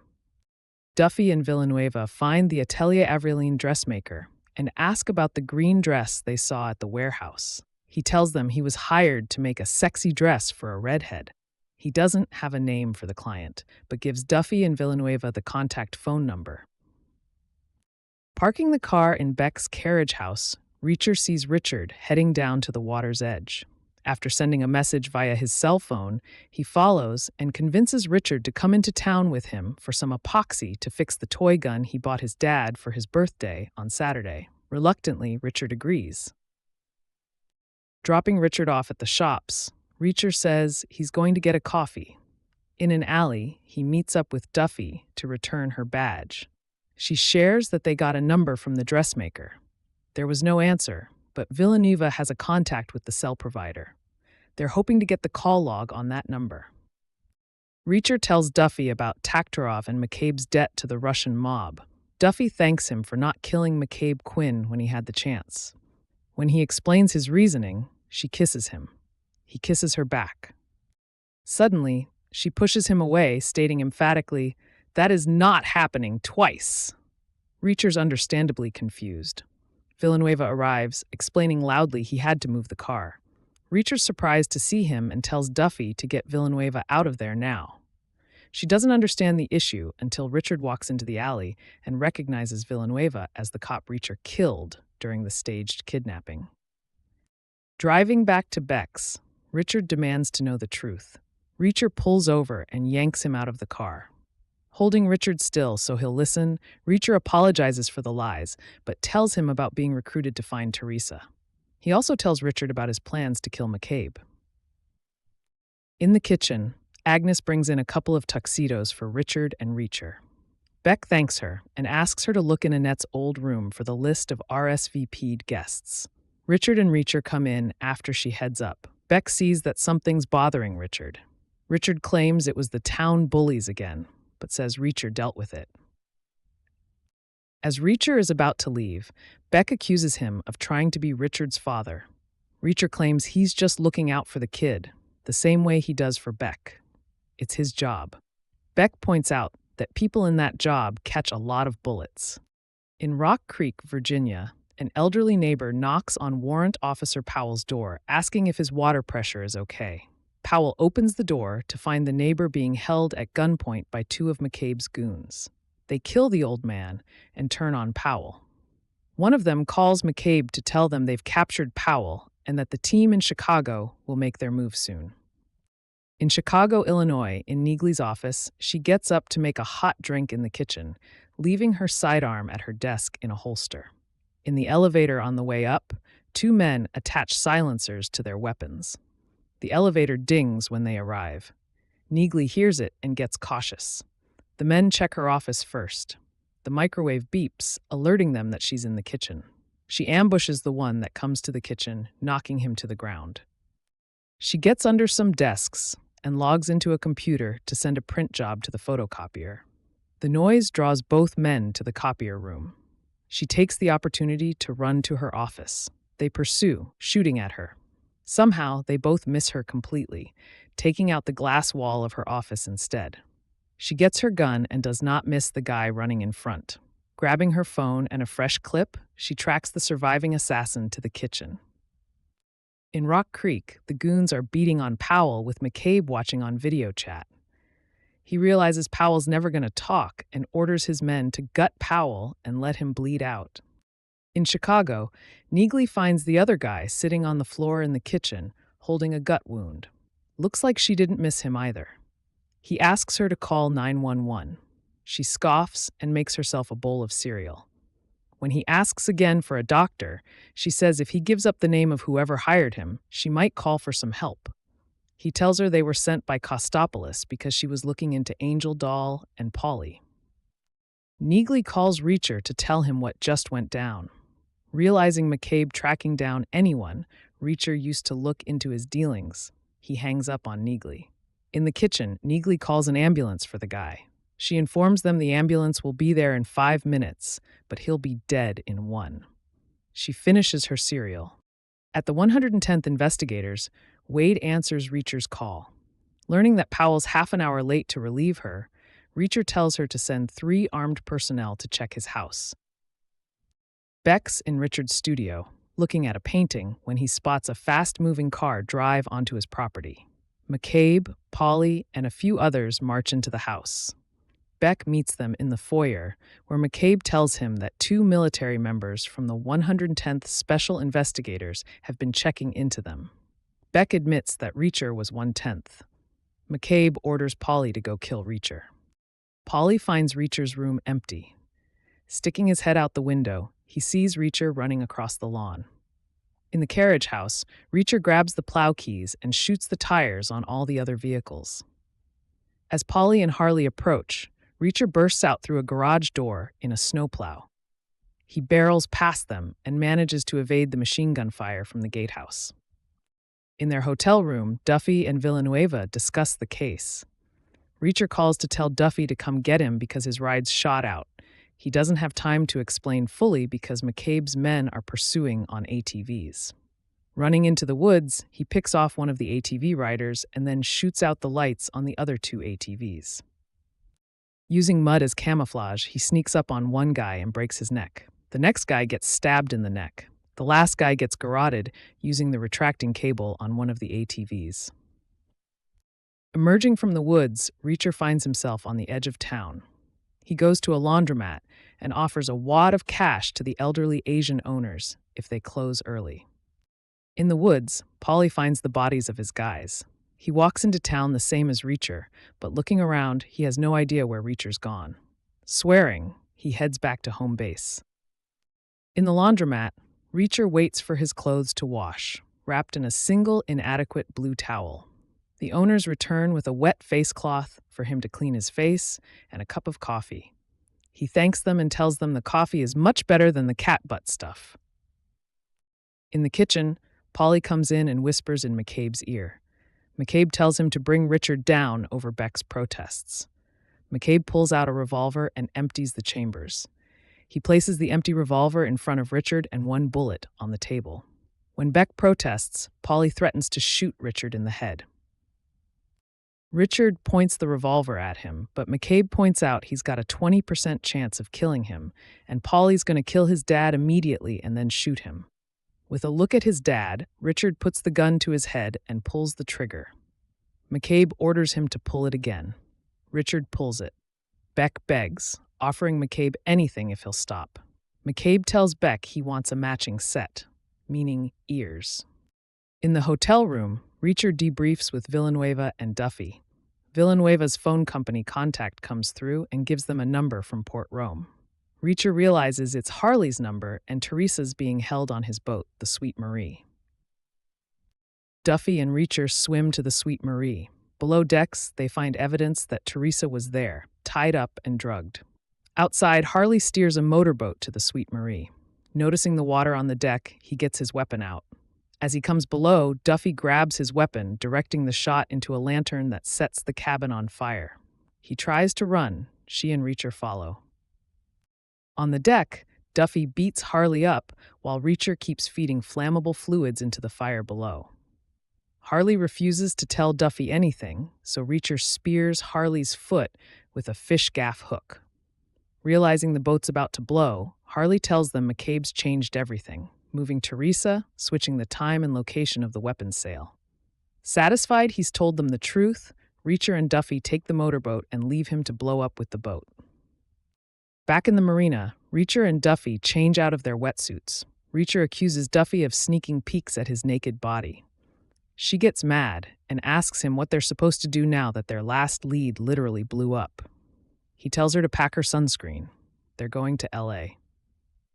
Duffy and Villanueva find the Atelier Aveline dressmaker and ask about the green dress they saw at the warehouse. He tells them he was hired to make a sexy dress for a redhead. He doesn't have a name for the client, but gives Duffy and Villanueva the contact phone number. Parking the car in Beck's carriage house, Reacher sees Richard heading down to the water's edge. After sending a message via his cell phone, he follows and convinces Richard to come into town with him for some epoxy to fix the toy gun he bought his dad for his birthday on Saturday. Reluctantly, Richard agrees. Dropping Richard off at the shops, Reacher says he's going to get a coffee. In an alley, he meets up with Duffy to return her badge. She shares that they got a number from the dressmaker. There was no answer, but Villanueva has a contact with the cell provider. They're hoping to get the call log on that number. Reacher tells Duffy about Taktarov and McCabe's debt to the Russian mob. Duffy thanks him for not killing McCabe Quinn when he had the chance. When he explains his reasoning, she kisses him. He kisses her back. Suddenly, she pushes him away, stating emphatically, "That is not happening twice." Reacher's understandably confused. Villanueva arrives, explaining loudly he had to move the car. Reacher's surprised to see him and tells Duffy to get Villanueva out of there now. She doesn't understand the issue until Richard walks into the alley and recognizes Villanueva as the cop Reacher killed during the staged kidnapping. Driving back to Beck's, Richard demands to know the truth. Reacher pulls over and yanks him out of the car. Holding Richard still so he'll listen, Reacher apologizes for the lies, but tells him about being recruited to find Teresa. He also tells Richard about his plans to kill McCabe. In the kitchen, Agnes brings in a couple of tuxedos for Richard and Reacher. Beck thanks her and asks her to look in Annette's old room for the list of RSVP'd guests. Richard and Reacher come in after she heads up. Beck sees that something's bothering Richard. Richard claims it was the town bullies again, but says Reacher dealt with it. As Reacher is about to leave, Beck accuses him of trying to be Richard's father. Reacher claims he's just looking out for the kid, the same way he does for Beck. It's his job. Beck points out that people in that job catch a lot of bullets. In Rock Creek, Virginia, an elderly neighbor knocks on Warrant Officer Powell's door, asking if his water pressure is okay. Powell opens the door to find the neighbor being held at gunpoint by two of McCabe's goons. They kill the old man and turn on Powell. One of them calls McCabe to tell them they've captured Powell and that the team in Chicago will make their move soon. In Chicago, Illinois, in Neagley's office, she gets up to make a hot drink in the kitchen, leaving her sidearm at her desk in a holster. In the elevator on the way up, two men attach silencers to their weapons. The elevator dings when they arrive. Neagley hears it and gets cautious. The men check her office first. The microwave beeps, alerting them that she's in the kitchen. She ambushes the one that comes to the kitchen, knocking him to the ground. She gets under some desks and logs into a computer to send a print job to the photocopier. The noise draws both men to the copier room. She takes the opportunity to run to her office. They pursue, shooting at her. Somehow, they both miss her completely, taking out the glass wall of her office instead. She gets her gun and does not miss the guy running in front. Grabbing her phone and a fresh clip, she tracks the surviving assassin to the kitchen. In Rock Creek, the goons are beating on Powell with McCabe watching on video chat. He realizes Powell's never going to talk and orders his men to gut Powell and let him bleed out. In Chicago, Neagley finds the other guy sitting on the floor in the kitchen, holding a gut wound. Looks like she didn't miss him either. He asks her to call 911. She scoffs and makes herself a bowl of cereal. When he asks again for a doctor, she says if he gives up the name of whoever hired him, she might call for some help. He tells her they were sent by Kostopoulos because she was looking into Angel Doll and Polly. Neagley calls Reacher to tell him what just went down. Realizing McCabe tracking down anyone, Reacher used to look into his dealings. He hangs up on Neagley. In the kitchen, Neagley calls an ambulance for the guy. She informs them the ambulance will be there in 5 minutes, but he'll be dead in 1. She finishes her cereal. At the 110th Investigators, Wade answers Reacher's call. Learning that Powell's half an hour late to relieve her, Reacher tells her to send 3 armed personnel to check his house. Beck's in Richard's studio, looking at a painting when he spots a fast-moving car drive onto his property. McCabe, Polly, and a few others march into the house. Beck meets them in the foyer, where McCabe tells him that 2 military members from the 110th Special Investigators have been checking into them. Beck admits that Reacher was 1/10. McCabe orders Polly to go kill Reacher. Polly finds Reacher's room empty. Sticking his head out the window, he sees Reacher running across the lawn. In the carriage house, Reacher grabs the plow keys and shoots the tires on all the other vehicles. As Polly and Harley approach, Reacher bursts out through a garage door in a snowplow. He barrels past them and manages to evade the machine gun fire from the gatehouse. In their hotel room, Duffy and Villanueva discuss the case. Reacher calls to tell Duffy to come get him because his ride's shot out. He doesn't have time to explain fully because McCabe's men are pursuing on ATVs. Running into the woods, he picks off one of the ATV riders and then shoots out the lights on the other 2 ATVs. Using mud as camouflage, he sneaks up on one guy and breaks his neck. The next guy gets stabbed in the neck. The last guy gets garroted using the retracting cable on one of the ATVs. Emerging from the woods, Reacher finds himself on the edge of town. He goes to a laundromat and offers a wad of cash to the elderly Asian owners if they close early. In the woods, Polly finds the bodies of his guys. He walks into town the same as Reacher, but looking around, he has no idea where Reacher's gone. Swearing, he heads back to home base. In the laundromat, Reacher waits for his clothes to wash, wrapped in a single inadequate blue towel. The owners return with a wet face cloth for him to clean his face and a cup of coffee. He thanks them and tells them the coffee is much better than the cat butt stuff. In the kitchen, Polly comes in and whispers in McCabe's ear. McCabe tells him to bring Richard down over Beck's protests. McCabe pulls out a revolver and empties the chambers. He places the empty revolver in front of Richard and 1 bullet on the table. When Beck protests, Polly threatens to shoot Richard in the head. Richard points the revolver at him, but McCabe points out he's got a 20% chance of killing him, and Polly's going to kill his dad immediately and then shoot him. With a look at his dad, Richard puts the gun to his head and pulls the trigger. McCabe orders him to pull it again. Richard pulls it. Beck begs, offering McCabe anything if he'll stop. McCabe tells Beck he wants a matching set, meaning ears. In the hotel room, Reacher debriefs with Villanueva and Duffy. Villanueva's phone company contact comes through and gives them a number from Port Rome. Reacher realizes it's Harley's number and Teresa's being held on his boat, the Sweet Marie. Duffy and Reacher swim to the Sweet Marie. Below decks, they find evidence that Teresa was there, tied up and drugged. Outside, Harley steers a motorboat to the Sweet Marie. Noticing the water on the deck, he gets his weapon out. As he comes below, Duffy grabs his weapon, directing the shot into a lantern that sets the cabin on fire. He tries to run. She and Reacher follow. On the deck, Duffy beats Harley up while Reacher keeps feeding flammable fluids into the fire below. Harley refuses to tell Duffy anything, so Reacher spears Harley's foot with a fish gaff hook. Realizing the boat's about to blow, Harley tells them McCabe's changed everything, moving Teresa, switching the time and location of the weapons sale. Satisfied he's told them the truth, Reacher and Duffy take the motorboat and leave him to blow up with the boat. Back in the marina, Reacher and Duffy change out of their wetsuits. Reacher accuses Duffy of sneaking peeks at his naked body. She gets mad and asks him what they're supposed to do now that their last lead literally blew up. He tells her to pack her sunscreen. They're going to LA.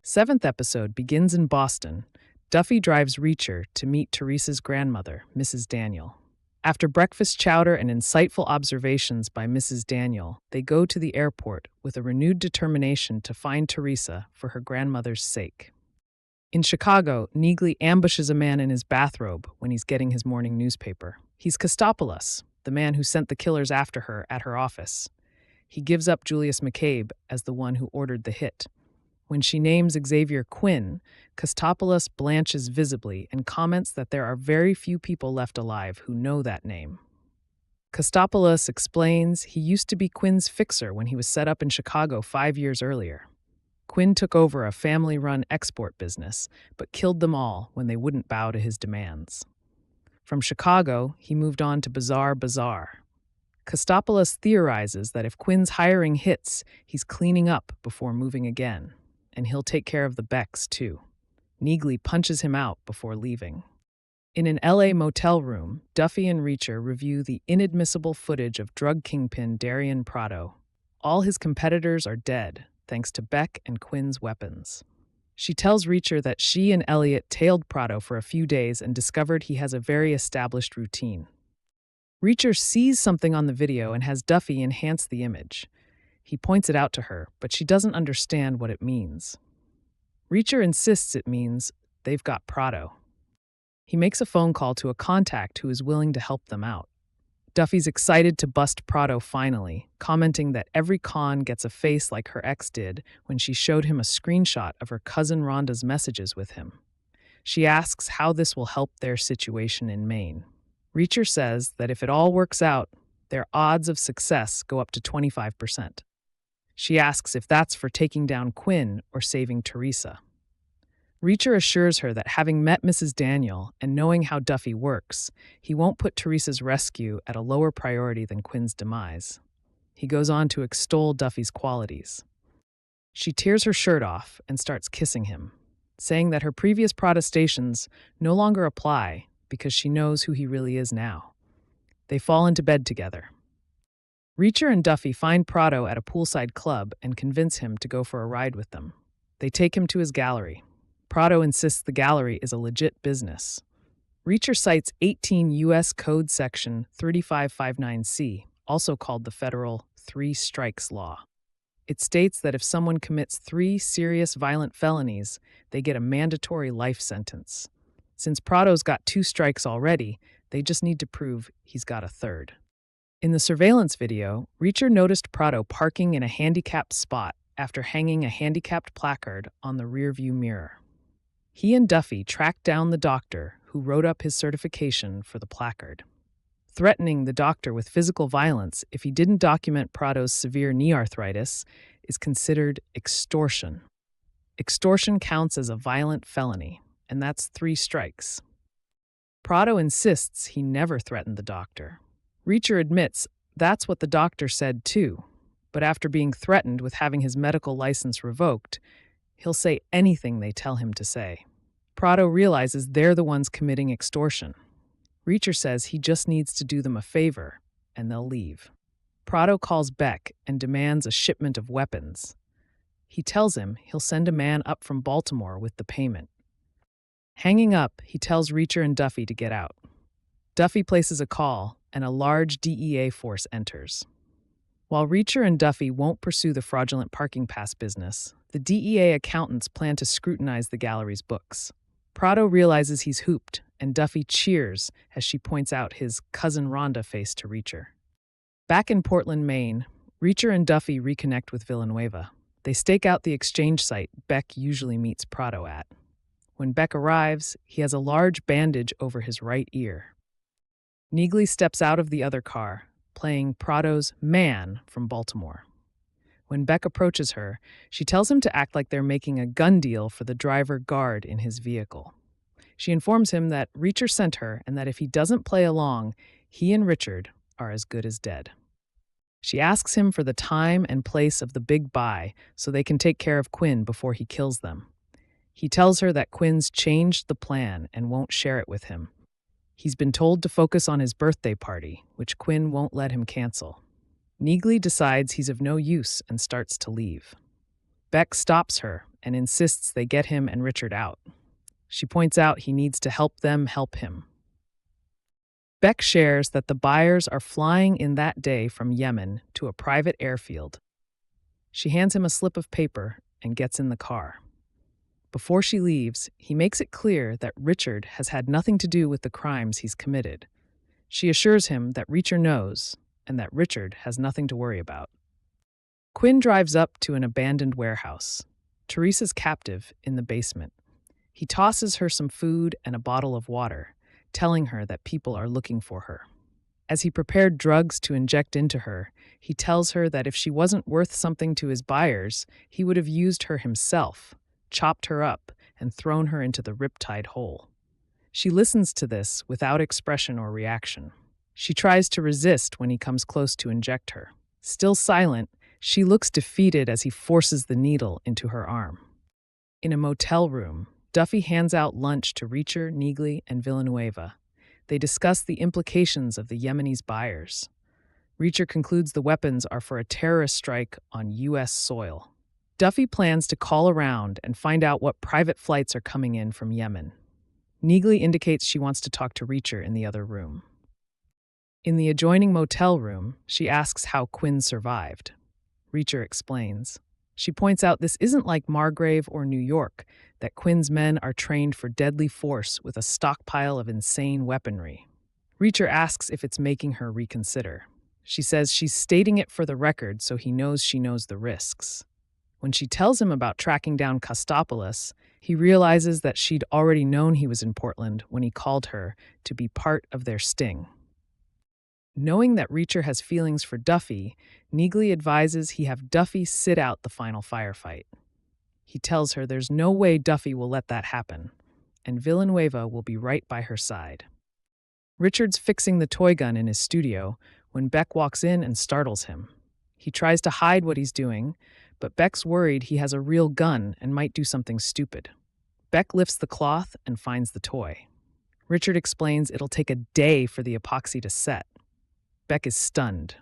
7th episode begins in Boston. Duffy drives Reacher to meet Teresa's grandmother, Mrs. Daniel. After breakfast chowder and insightful observations by Mrs. Daniel, they go to the airport with a renewed determination to find Teresa for her grandmother's sake. In Chicago, Neagley ambushes a man in his bathrobe when he's getting his morning newspaper. He's Kostopoulos, the man who sent the killers after her at her office. He gives up Julius McCabe as the one who ordered the hit. When she names Xavier Quinn, Kostopoulos blanches visibly and comments that there are very few people left alive who know that name. Kostopoulos explains he used to be Quinn's fixer when he was set up in Chicago 5 years earlier. Quinn took over a family-run export business, but killed them all when they wouldn't bow to his demands. From Chicago, he moved on to Bazaar Bazaar. Kostopoulos theorizes that if Quinn's hiring hits, he's cleaning up before moving again, and he'll take care of the Becks too. Neagley punches him out before leaving. In an LA motel room, Duffy and Reacher review the inadmissible footage of drug kingpin Darian Prado. All his competitors are dead, thanks to Beck and Quinn's weapons. She tells Reacher that she and Elliot tailed Prado for a few days and discovered he has a very established routine. Reacher sees something on the video and has Duffy enhance the image. He points it out to her, but she doesn't understand what it means. Reacher insists it means they've got Prado. He makes a phone call to a contact who is willing to help them out. Duffy's excited to bust Prado finally, commenting that every con gets a face like her ex did when she showed him a screenshot of her cousin Rhonda's messages with him. She asks how this will help their situation in Maine. Reacher says that if it all works out, their odds of success go up to 25%. She asks if that's for taking down Quinn or saving Teresa. Reacher assures her that having met Mrs. Daniel and knowing how Duffy works, he won't put Teresa's rescue at a lower priority than Quinn's demise. He goes on to extol Duffy's qualities. She tears her shirt off and starts kissing him, saying that her previous protestations no longer apply because she knows who he really is now. They fall into bed together. Reacher and Duffy find Prado at a poolside club and convince him to go for a ride with them. They take him to his gallery. Prado insists the gallery is a legit business. Reacher cites 18 U.S. Code Section 3559C, also called the Federal Three Strikes Law. It states that if someone commits 3 serious violent felonies, they get a mandatory life sentence. Since Prado's got 2 strikes already, they just need to prove he's got a third. In the surveillance video, Reacher noticed Prado parking in a handicapped spot after hanging a handicapped placard on the rearview mirror. He and Duffy tracked down the doctor who wrote up his certification for the placard. Threatening the doctor with physical violence if he didn't document Prado's severe knee arthritis is considered extortion. Extortion counts as a violent felony, and that's 3 strikes. Prado insists he never threatened the doctor. Reacher admits that's what the doctor said too, but after being threatened with having his medical license revoked, he'll say anything they tell him to say. Prado realizes they're the ones committing extortion. Reacher says he just needs to do them a favor, and they'll leave. Prado calls Beck and demands a shipment of weapons. He tells him he'll send a man up from Baltimore with the payment. Hanging up, he tells Reacher and Duffy to get out. Duffy places a call, and a large DEA force enters. While Reacher and Duffy won't pursue the fraudulent parking pass business, the DEA accountants plan to scrutinize the gallery's books. Prado realizes he's hooped, and Duffy cheers as she points out his cousin Rhonda face to Reacher. Back in Portland, Maine, Reacher and Duffy reconnect with Villanueva. They stake out the exchange site Beck usually meets Prado at. When Beck arrives, he has a large bandage over his right ear. Neagley steps out of the other car, playing Prado's man from Baltimore. When Beck approaches her, she tells him to act like they're making a gun deal for the driver guard in his vehicle. She informs him that Reacher sent her and that if he doesn't play along, he and Richard are as good as dead. She asks him for the time and place of the big buy so they can take care of Quinn before he kills them. He tells her that Quinn's changed the plan and won't share it with him. He's been told to focus on his birthday party, which Quinn won't let him cancel. Neagley decides he's of no use and starts to leave. Beck stops her and insists they get him and Richard out. She points out he needs to help them help him. Beck shares that the buyers are flying in that day from Yemen to a private airfield. She hands him a slip of paper and gets in the car. Before she leaves, he makes it clear that Richard has had nothing to do with the crimes he's committed. She assures him that Reacher knows and that Richard has nothing to worry about. Quinn drives up to an abandoned warehouse. Teresa's captive in the basement. He tosses her some food and a bottle of water, telling her that people are looking for her. As he prepared drugs to inject into her, he tells her that if she wasn't worth something to his buyers, he would have used her himself, chopped her up, and thrown her into the riptide hole. She listens to this without expression or reaction. She tries to resist when he comes close to inject her. Still silent, she looks defeated as he forces the needle into her arm. In a motel room, Duffy hands out lunch to Reacher, Neagley, and Villanueva. They discuss the implications of the Yemeni's buyers. Reacher concludes the weapons are for a terrorist strike on U.S. soil. Duffy plans to call around and find out what private flights are coming in from Yemen. Neagley indicates she wants to talk to Reacher in the other room. In the adjoining motel room, she asks how Quinn survived. Reacher explains. She points out this isn't like Margrave or New York, that Quinn's men are trained for deadly force with a stockpile of insane weaponry. Reacher asks if it's making her reconsider. She says she's stating it for the record so he knows she knows the risks. When she tells him about tracking down Kostopoulos, he realizes that she'd already known he was in Portland when he called her to be part of their sting. Knowing that Reacher has feelings for Duffy, Neagley advises he have Duffy sit out the final firefight. He tells her there's no way Duffy will let that happen, and Villanueva will be right by her side. Richard's fixing the toy gun in his studio when Beck walks in and startles him. He tries to hide what he's doing, but Beck's worried he has a real gun and might do something stupid. Beck lifts the cloth and finds the toy. Richard explains it'll take a day for the epoxy to set. Beck is stunned.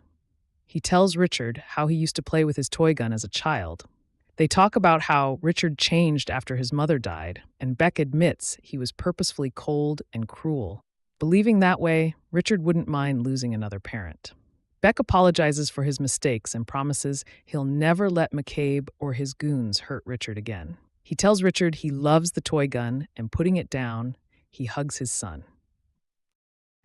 He tells Richard how he used to play with his toy gun as a child. They talk about how Richard changed after his mother died, and Beck admits he was purposefully cold and cruel. Believing that way, Richard wouldn't mind losing another parent. Beck apologizes for his mistakes and promises he'll never let McCabe or his goons hurt Richard again. He tells Richard he loves the toy gun, and putting it down, he hugs his son.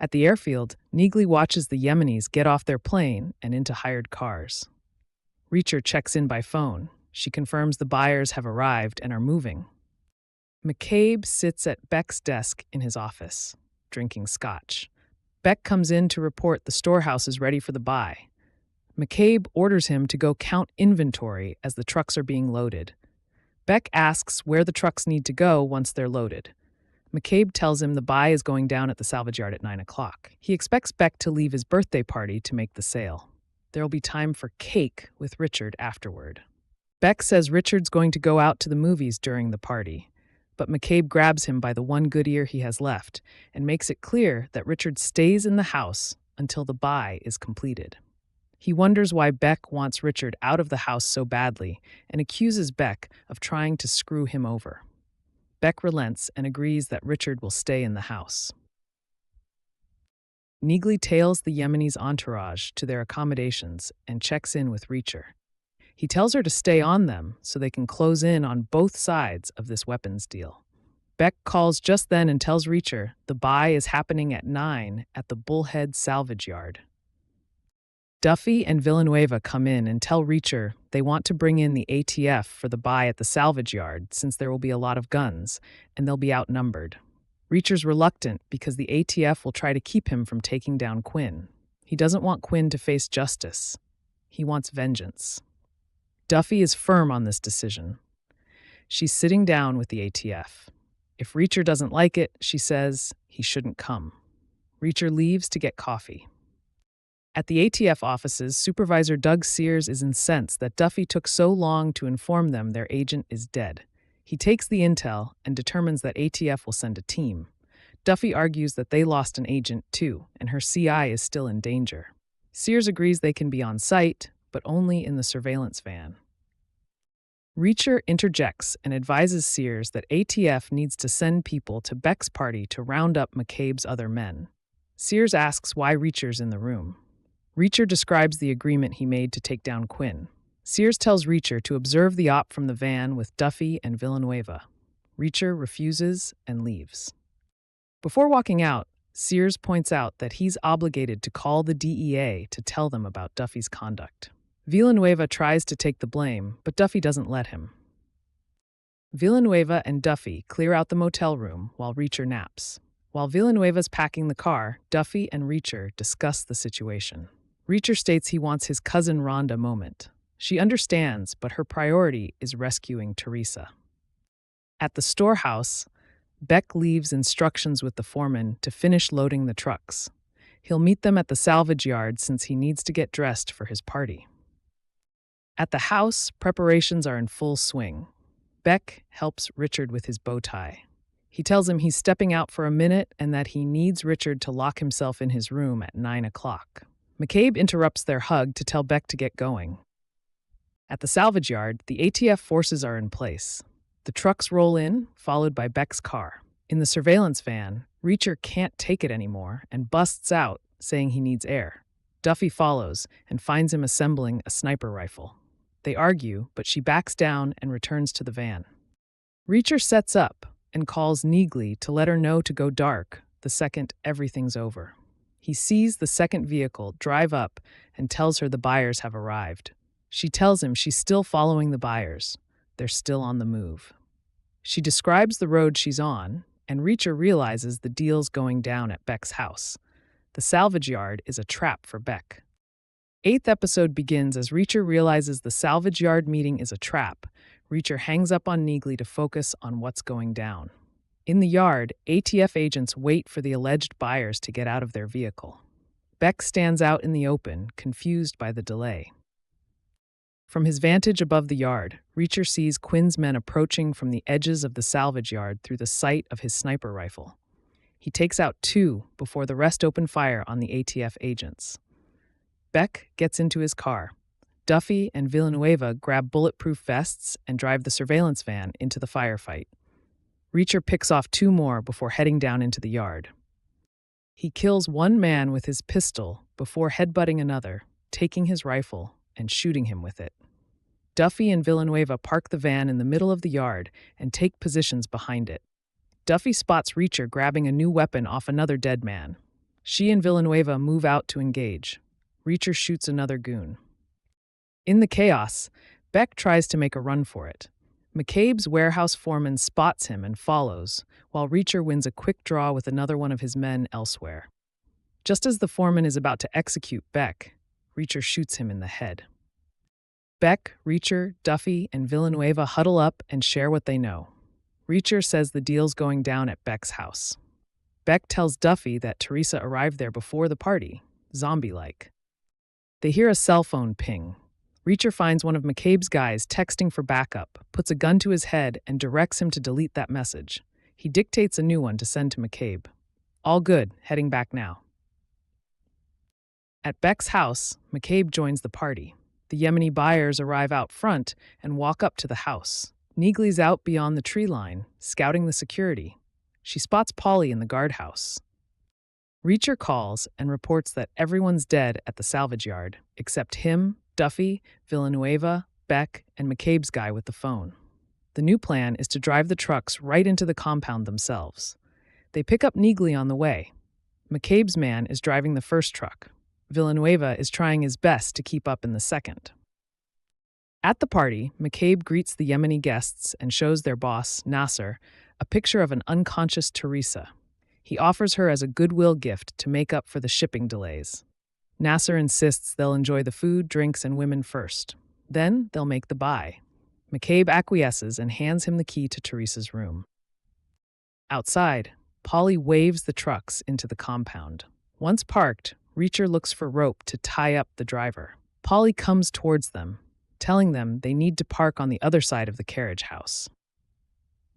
At the airfield, Neagley watches the Yemenis get off their plane and into hired cars. Reacher checks in by phone. She confirms the buyers have arrived and are moving. McCabe sits at Beck's desk in his office, drinking scotch. Beck comes in to report the storehouse is ready for the buy. McCabe orders him to go count inventory as the trucks are being loaded. Beck asks where the trucks need to go once they're loaded. McCabe tells him the buy is going down at the salvage yard at 9 o'clock. He expects Beck to leave his birthday party to make the sale. There'll be time for cake with Richard afterward. Beck says Richard's going to go out to the movies during the party, but McCabe grabs him by the one good ear he has left and makes it clear that Richard stays in the house until the buy is completed. He wonders why Beck wants Richard out of the house so badly and accuses Beck of trying to screw him over. Beck relents and agrees that Richard will stay in the house. Neagley tails the Yemeni's entourage to their accommodations and checks in with Reacher. He tells her to stay on them so they can close in on both sides of this weapons deal. Beck calls just then and tells Reacher the buy is happening at 9 at the Bullhead salvage yard. Duffy and Villanueva come in and tell Reacher they want to bring in the ATF for the buy at the salvage yard since there will be a lot of guns, and they'll be outnumbered. Reacher's reluctant because the ATF will try to keep him from taking down Quinn. He doesn't want Quinn to face justice. He wants vengeance. Duffy is firm on this decision. She's sitting down with the ATF. If Reacher doesn't like it, she says he shouldn't come. Reacher leaves to get coffee. At the ATF offices, Supervisor Doug Sears is incensed that Duffy took so long to inform them their agent is dead. He takes the intel and determines that ATF will send a team. Duffy argues that they lost an agent too, and her CI is still in danger. Sears agrees they can be on site, but only in the surveillance van. Reacher interjects and advises Sears that ATF needs to send people to Beck's party to round up McCabe's other men. Sears asks why Reacher's in the room. Reacher describes the agreement he made to take down Quinn. Sears tells Reacher to observe the op from the van with Duffy and Villanueva. Reacher refuses and leaves. Before walking out, Sears points out that he's obligated to call the DEA to tell them about Duffy's conduct. Villanueva tries to take the blame, but Duffy doesn't let him. Villanueva and Duffy clear out the motel room while Reacher naps. While Villanueva's packing the car, Duffy and Reacher discuss the situation. Reacher states he wants his cousin Rhonda moment. She understands, but her priority is rescuing Teresa. At the storehouse, Beck leaves instructions with the foreman to finish loading the trucks. He'll meet them at the salvage yard since he needs to get dressed for his party. At the house, preparations are in full swing. Beck helps Richard with his bow tie. He tells him he's stepping out for a minute and that he needs Richard to lock himself in his room at 9 o'clock. McCabe interrupts their hug to tell Beck to get going. At the salvage yard, the ATF forces are in place. The trucks roll in, followed by Beck's car. In the surveillance van, Reacher can't take it anymore and busts out, saying he needs air. Duffy follows and finds him assembling a sniper rifle. They argue, but she backs down and returns to the van. Reacher sets up and calls Neagley to let her know to go dark the second everything's over. He sees the second vehicle drive up and tells her the buyers have arrived. She tells him she's still following the buyers. They're still on the move. She describes the road she's on, and Reacher realizes the deal's going down at Beck's house. The salvage yard is a trap for Beck. 8th episode begins as Reacher realizes the salvage yard meeting is a trap. Reacher hangs up on Neagley to focus on what's going down. In the yard, ATF agents wait for the alleged buyers to get out of their vehicle. Beck stands out in the open, confused by the delay. From his vantage above the yard, Reacher sees Quinn's men approaching from the edges of the salvage yard through the sight of his sniper rifle. He takes out 2 before the rest open fire on the ATF agents. Beck gets into his car. Duffy and Villanueva grab bulletproof vests and drive the surveillance van into the firefight. Reacher picks off 2 more before heading down into the yard. He kills 1 man with his pistol before headbutting another, taking his rifle and shooting him with it. Duffy and Villanueva park the van in the middle of the yard and take positions behind it. Duffy spots Reacher grabbing a new weapon off another dead man. She and Villanueva move out to engage. Reacher shoots another goon. In the chaos, Beck tries to make a run for it. McCabe's warehouse foreman spots him and follows, while Reacher wins a quick draw with another one of his men elsewhere. Just as the foreman is about to execute Beck, Reacher shoots him in the head. Beck, Reacher, Duffy, and Villanueva huddle up and share what they know. Reacher says the deal's going down at Beck's house. Beck tells Duffy that Teresa arrived there before the party, zombie-like. They hear a cell phone ping. Reacher finds one of McCabe's guys texting for backup, puts a gun to his head, and directs him to delete that message. He dictates a new one to send to McCabe. All good, heading back now. At Beck's house, McCabe joins the party. The Yemeni buyers arrive out front and walk up to the house. Neagley's out beyond the tree line, scouting the security. She spots Polly in the guardhouse. Reacher calls and reports that everyone's dead at the salvage yard, except him, Duffy, Villanueva, Beck, and McCabe's guy with the phone. The new plan is to drive the trucks right into the compound themselves. They pick up Neagley on the way. McCabe's man is driving the first truck. Villanueva is trying his best to keep up in the second. At the party, McCabe greets the Yemeni guests and shows their boss, Nasser, a picture of an unconscious Teresa. He offers her as a goodwill gift to make up for the shipping delays. Nasser insists they'll enjoy the food, drinks, and women first. Then they'll make the buy. McCabe acquiesces and hands him the key to Teresa's room. Outside, Polly waves the trucks into the compound. Once parked, Reacher looks for rope to tie up the driver. Polly comes towards them, telling them they need to park on the other side of the carriage house.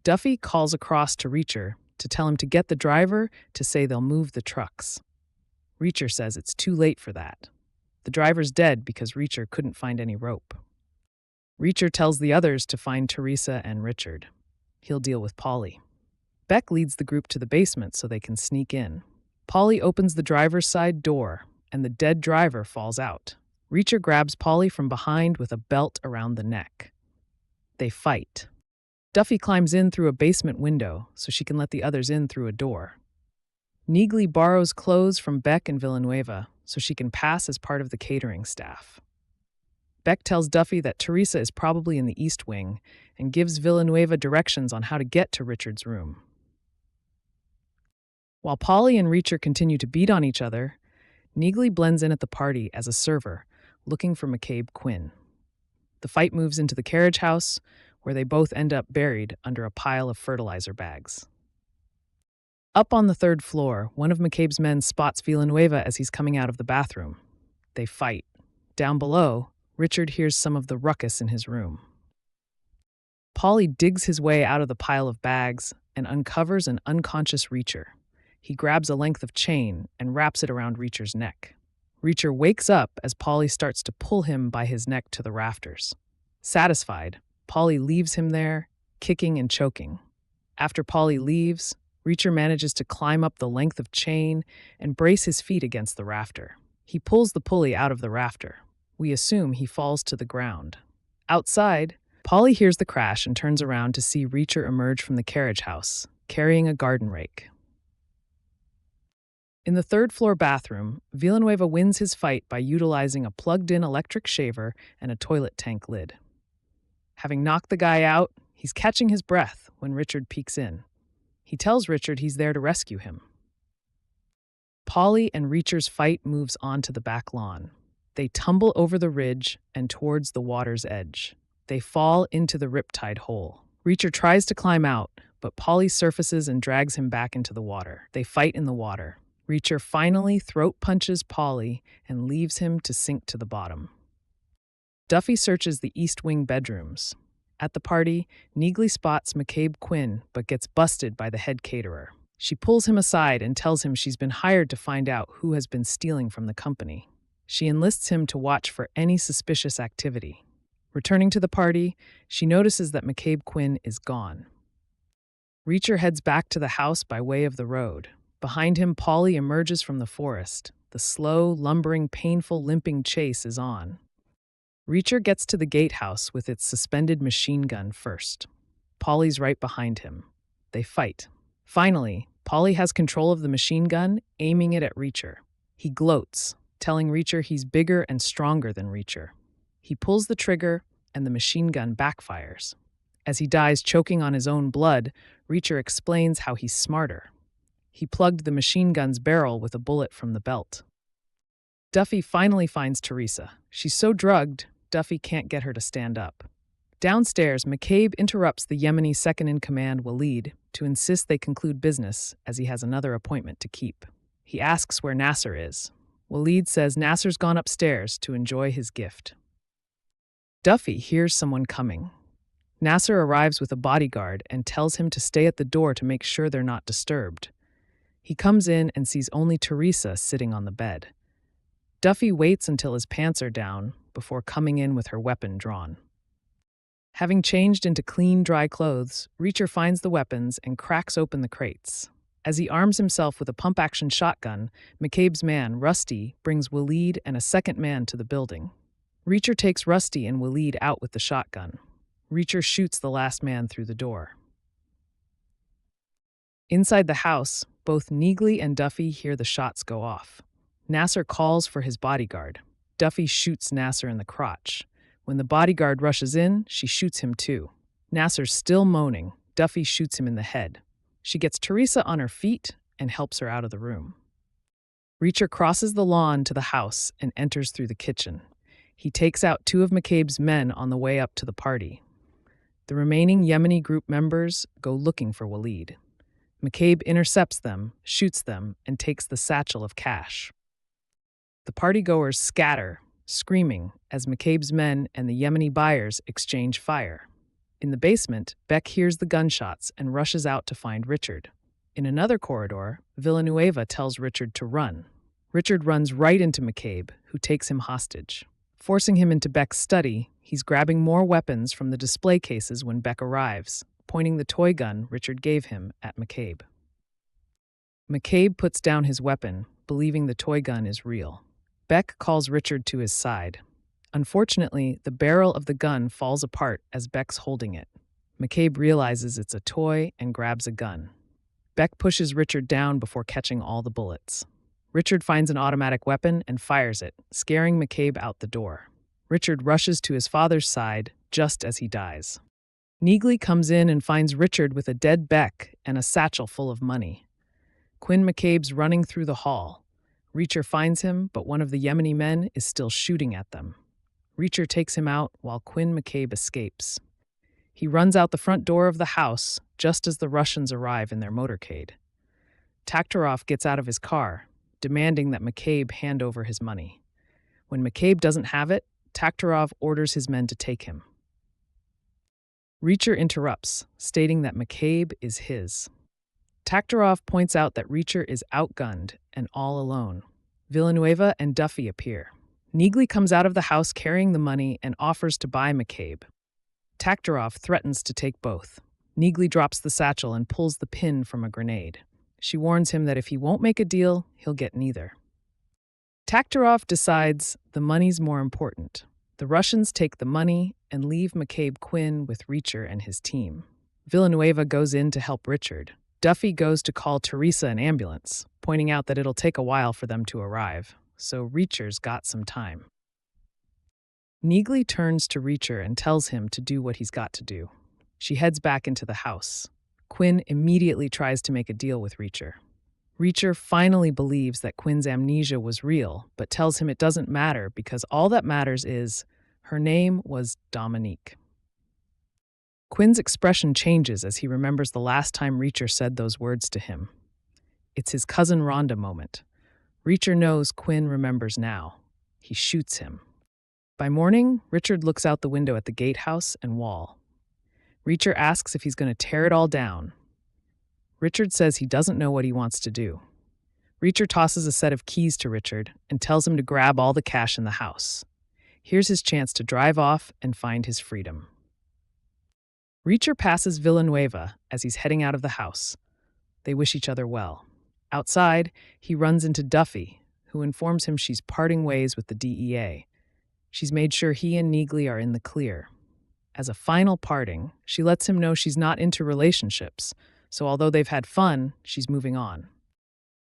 Duffy calls across to Reacher to tell him to get the driver to say they'll move the trucks. Reacher says it's too late for that. The driver's dead because Reacher couldn't find any rope. Reacher tells the others to find Teresa and Richard. He'll deal with Polly. Beck leads the group to the basement so they can sneak in. Polly opens the driver's side door, and the dead driver falls out. Reacher grabs Polly from behind with a belt around the neck. They fight. Duffy climbs in through a basement window so she can let the others in through a door. Neagley borrows clothes from Beck and Villanueva so she can pass as part of the catering staff. Beck tells Duffy that Teresa is probably in the East Wing and gives Villanueva directions on how to get to Richard's room. While Polly and Reacher continue to beat on each other, Neagley blends in at the party as a server, looking for Quinn. The fight moves into the carriage house, where they both end up buried under a pile of fertilizer bags. Up on the third floor, one of McCabe's men spots Villanueva as he's coming out of the bathroom. They fight. Down below, Richard hears some of the ruckus in his room. Paulie digs his way out of the pile of bags and uncovers an unconscious Reacher. He grabs a length of chain and wraps it around Reacher's neck. Reacher wakes up as Paulie starts to pull him by his neck to the rafters. Satisfied, Paulie leaves him there, kicking and choking. After Paulie leaves, Reacher manages to climb up the length of chain and brace his feet against the rafter. He pulls the pulley out of the rafter. We assume he falls to the ground. Outside, Paulie hears the crash and turns around to see Reacher emerge from the carriage house, carrying a garden rake. In the third-floor bathroom, Villanueva wins his fight by utilizing a plugged-in electric shaver and a toilet tank lid. Having knocked the guy out, he's catching his breath when Richard peeks in. He tells Richard he's there to rescue him. Paulie and Reacher's fight moves on to the back lawn. They tumble over the ridge and towards the water's edge. They fall into the riptide hole. Reacher tries to climb out, but Paulie surfaces and drags him back into the water. They fight in the water. Reacher finally throat punches Paulie and leaves him to sink to the bottom. Duffy searches the East Wing bedrooms. At the party, Neagley spots Quinn but gets busted by the head caterer. She pulls him aside and tells him she's been hired to find out who has been stealing from the company. She enlists him to watch for any suspicious activity. Returning to the party, she notices that Quinn is gone. Reacher heads back to the house by way of the road. Behind him, Paulie emerges from the forest. The slow, lumbering, painful, limping chase is on. Reacher gets to the gatehouse with its suspended machine gun first. Paulie's right behind him. They fight. Finally, Paulie has control of the machine gun, aiming it at Reacher. He gloats, telling Reacher he's bigger and stronger than Reacher. He pulls the trigger, and the machine gun backfires. As he dies choking on his own blood, Reacher explains how he's smarter. He plugged the machine gun's barrel with a bullet from the belt. Duffy finally finds Teresa. She's so drugged, Duffy can't get her to stand up. Downstairs, McCabe interrupts the Yemeni second-in-command Walid to insist they conclude business as he has another appointment to keep. He asks where Nasser is. Walid says Nasser's gone upstairs to enjoy his gift. Duffy hears someone coming. Nasser arrives with a bodyguard and tells him to stay at the door to make sure they're not disturbed. He comes in and sees only Teresa sitting on the bed. Duffy waits until his pants are down before coming in with her weapon drawn. Having changed into clean, dry clothes, Reacher finds the weapons and cracks open the crates. As he arms himself with a pump-action shotgun, McCabe's man, Rusty, brings Walid and a second man to the building. Reacher takes Rusty and Walid out with the shotgun. Reacher shoots the last man through the door. Inside the house, both Neagley and Duffy hear the shots go off. Nasser calls for his bodyguard. Duffy shoots Nasser in the crotch. When the bodyguard rushes in, she shoots him too. Nasser's still moaning. Duffy shoots him in the head. She gets Teresa on her feet and helps her out of the room. Reacher crosses the lawn to the house and enters through the kitchen. He takes out two of McCabe's men on the way up to the party. The remaining Yemeni group members go looking for Walid. McCabe intercepts them, shoots them, and takes the satchel of cash. The partygoers scatter, screaming, as McCabe's men and the Yemeni buyers exchange fire. In the basement, Beck hears the gunshots and rushes out to find Richard. In another corridor, Villanueva tells Richard to run. Richard runs right into McCabe, who takes him hostage. Forcing him into Beck's study, he's grabbing more weapons from the display cases when Beck arrives, pointing the toy gun Richard gave him at McCabe. McCabe puts down his weapon, believing the toy gun is real. Beck calls Richard to his side. Unfortunately, the barrel of the gun falls apart as Beck's holding it. McCabe realizes it's a toy and grabs a gun. Beck pushes Richard down before catching all the bullets. Richard finds an automatic weapon and fires it, scaring McCabe out the door. Richard rushes to his father's side just as he dies. Neagley comes in and finds Richard with a dead Beck and a satchel full of money. Quinn McCabe's running through the hall. Reacher finds him, but one of the Yemeni men is still shooting at them. Reacher takes him out while Quinn McCabe escapes. He runs out the front door of the house just as the Russians arrive in their motorcade. Taktarov gets out of his car, demanding that McCabe hand over his money. When McCabe doesn't have it, Taktarov orders his men to take him. Reacher interrupts, stating that McCabe is his. Taktarov points out that Reacher is outgunned and all alone. Villanueva and Duffy appear. Neagley comes out of the house carrying the money and offers to buy McCabe. Taktarov threatens to take both. Neagley drops the satchel and pulls the pin from a grenade. She warns him that if he won't make a deal, he'll get neither. Taktarov decides the money's more important. The Russians take the money and leave McCabe Quinn with Reacher and his team. Villanueva goes in to help Richard. Duffy goes to call Teresa an ambulance, pointing out that it'll take a while for them to arrive, so Reacher's got some time. Neagley turns to Reacher and tells him to do what he's got to do. She heads back into the house. Quinn immediately tries to make a deal with Reacher. Reacher finally believes that Quinn's amnesia was real, but tells him it doesn't matter because all that matters is her name was Dominique. Quinn's expression changes as he remembers the last time Reacher said those words to him. It's his cousin Rhonda moment. Reacher knows Quinn remembers now. He shoots him. By morning, Richard looks out the window at the gatehouse and wall. Reacher asks if he's going to tear it all down. Richard says he doesn't know what he wants to do. Reacher tosses a set of keys to Richard and tells him to grab all the cash in the house. Here's his chance to drive off and find his freedom. Reacher passes Villanueva as he's heading out of the house. They wish each other well. Outside, he runs into Duffy, who informs him she's parting ways with the DEA. She's made sure he and Neagley are in the clear. As a final parting, she lets him know she's not into relationships, so although they've had fun, she's moving on.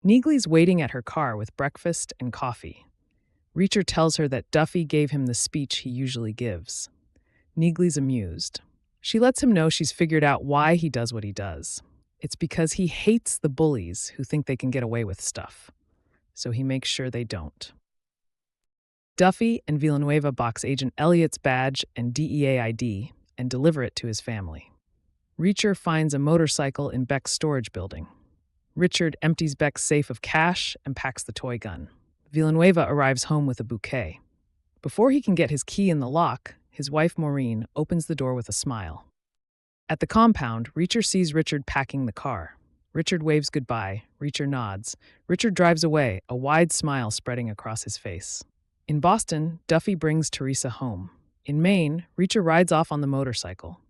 Neagley's waiting at her car with breakfast and coffee. Reacher tells her that Duffy gave him the speech he usually gives. Neagley's amused. She lets him know she's figured out why he does what he does. It's because he hates the bullies who think they can get away with stuff. So he makes sure they don't. Duffy and Villanueva box Agent Elliott's badge and DEA ID and deliver it to his family. Reacher finds a motorcycle in Beck's storage building. Richard empties Beck's safe of cash and packs the toy gun. Villanueva arrives home with a bouquet. Before he can get his key in the lock, his wife Maureen opens the door with a smile. At the compound, Reacher sees Richard packing the car. Richard waves goodbye. Reacher nods. Richard drives away, a wide smile spreading across his face. In Boston, Duffy brings Teresa home. In Maine, Reacher rides off on the motorcycle.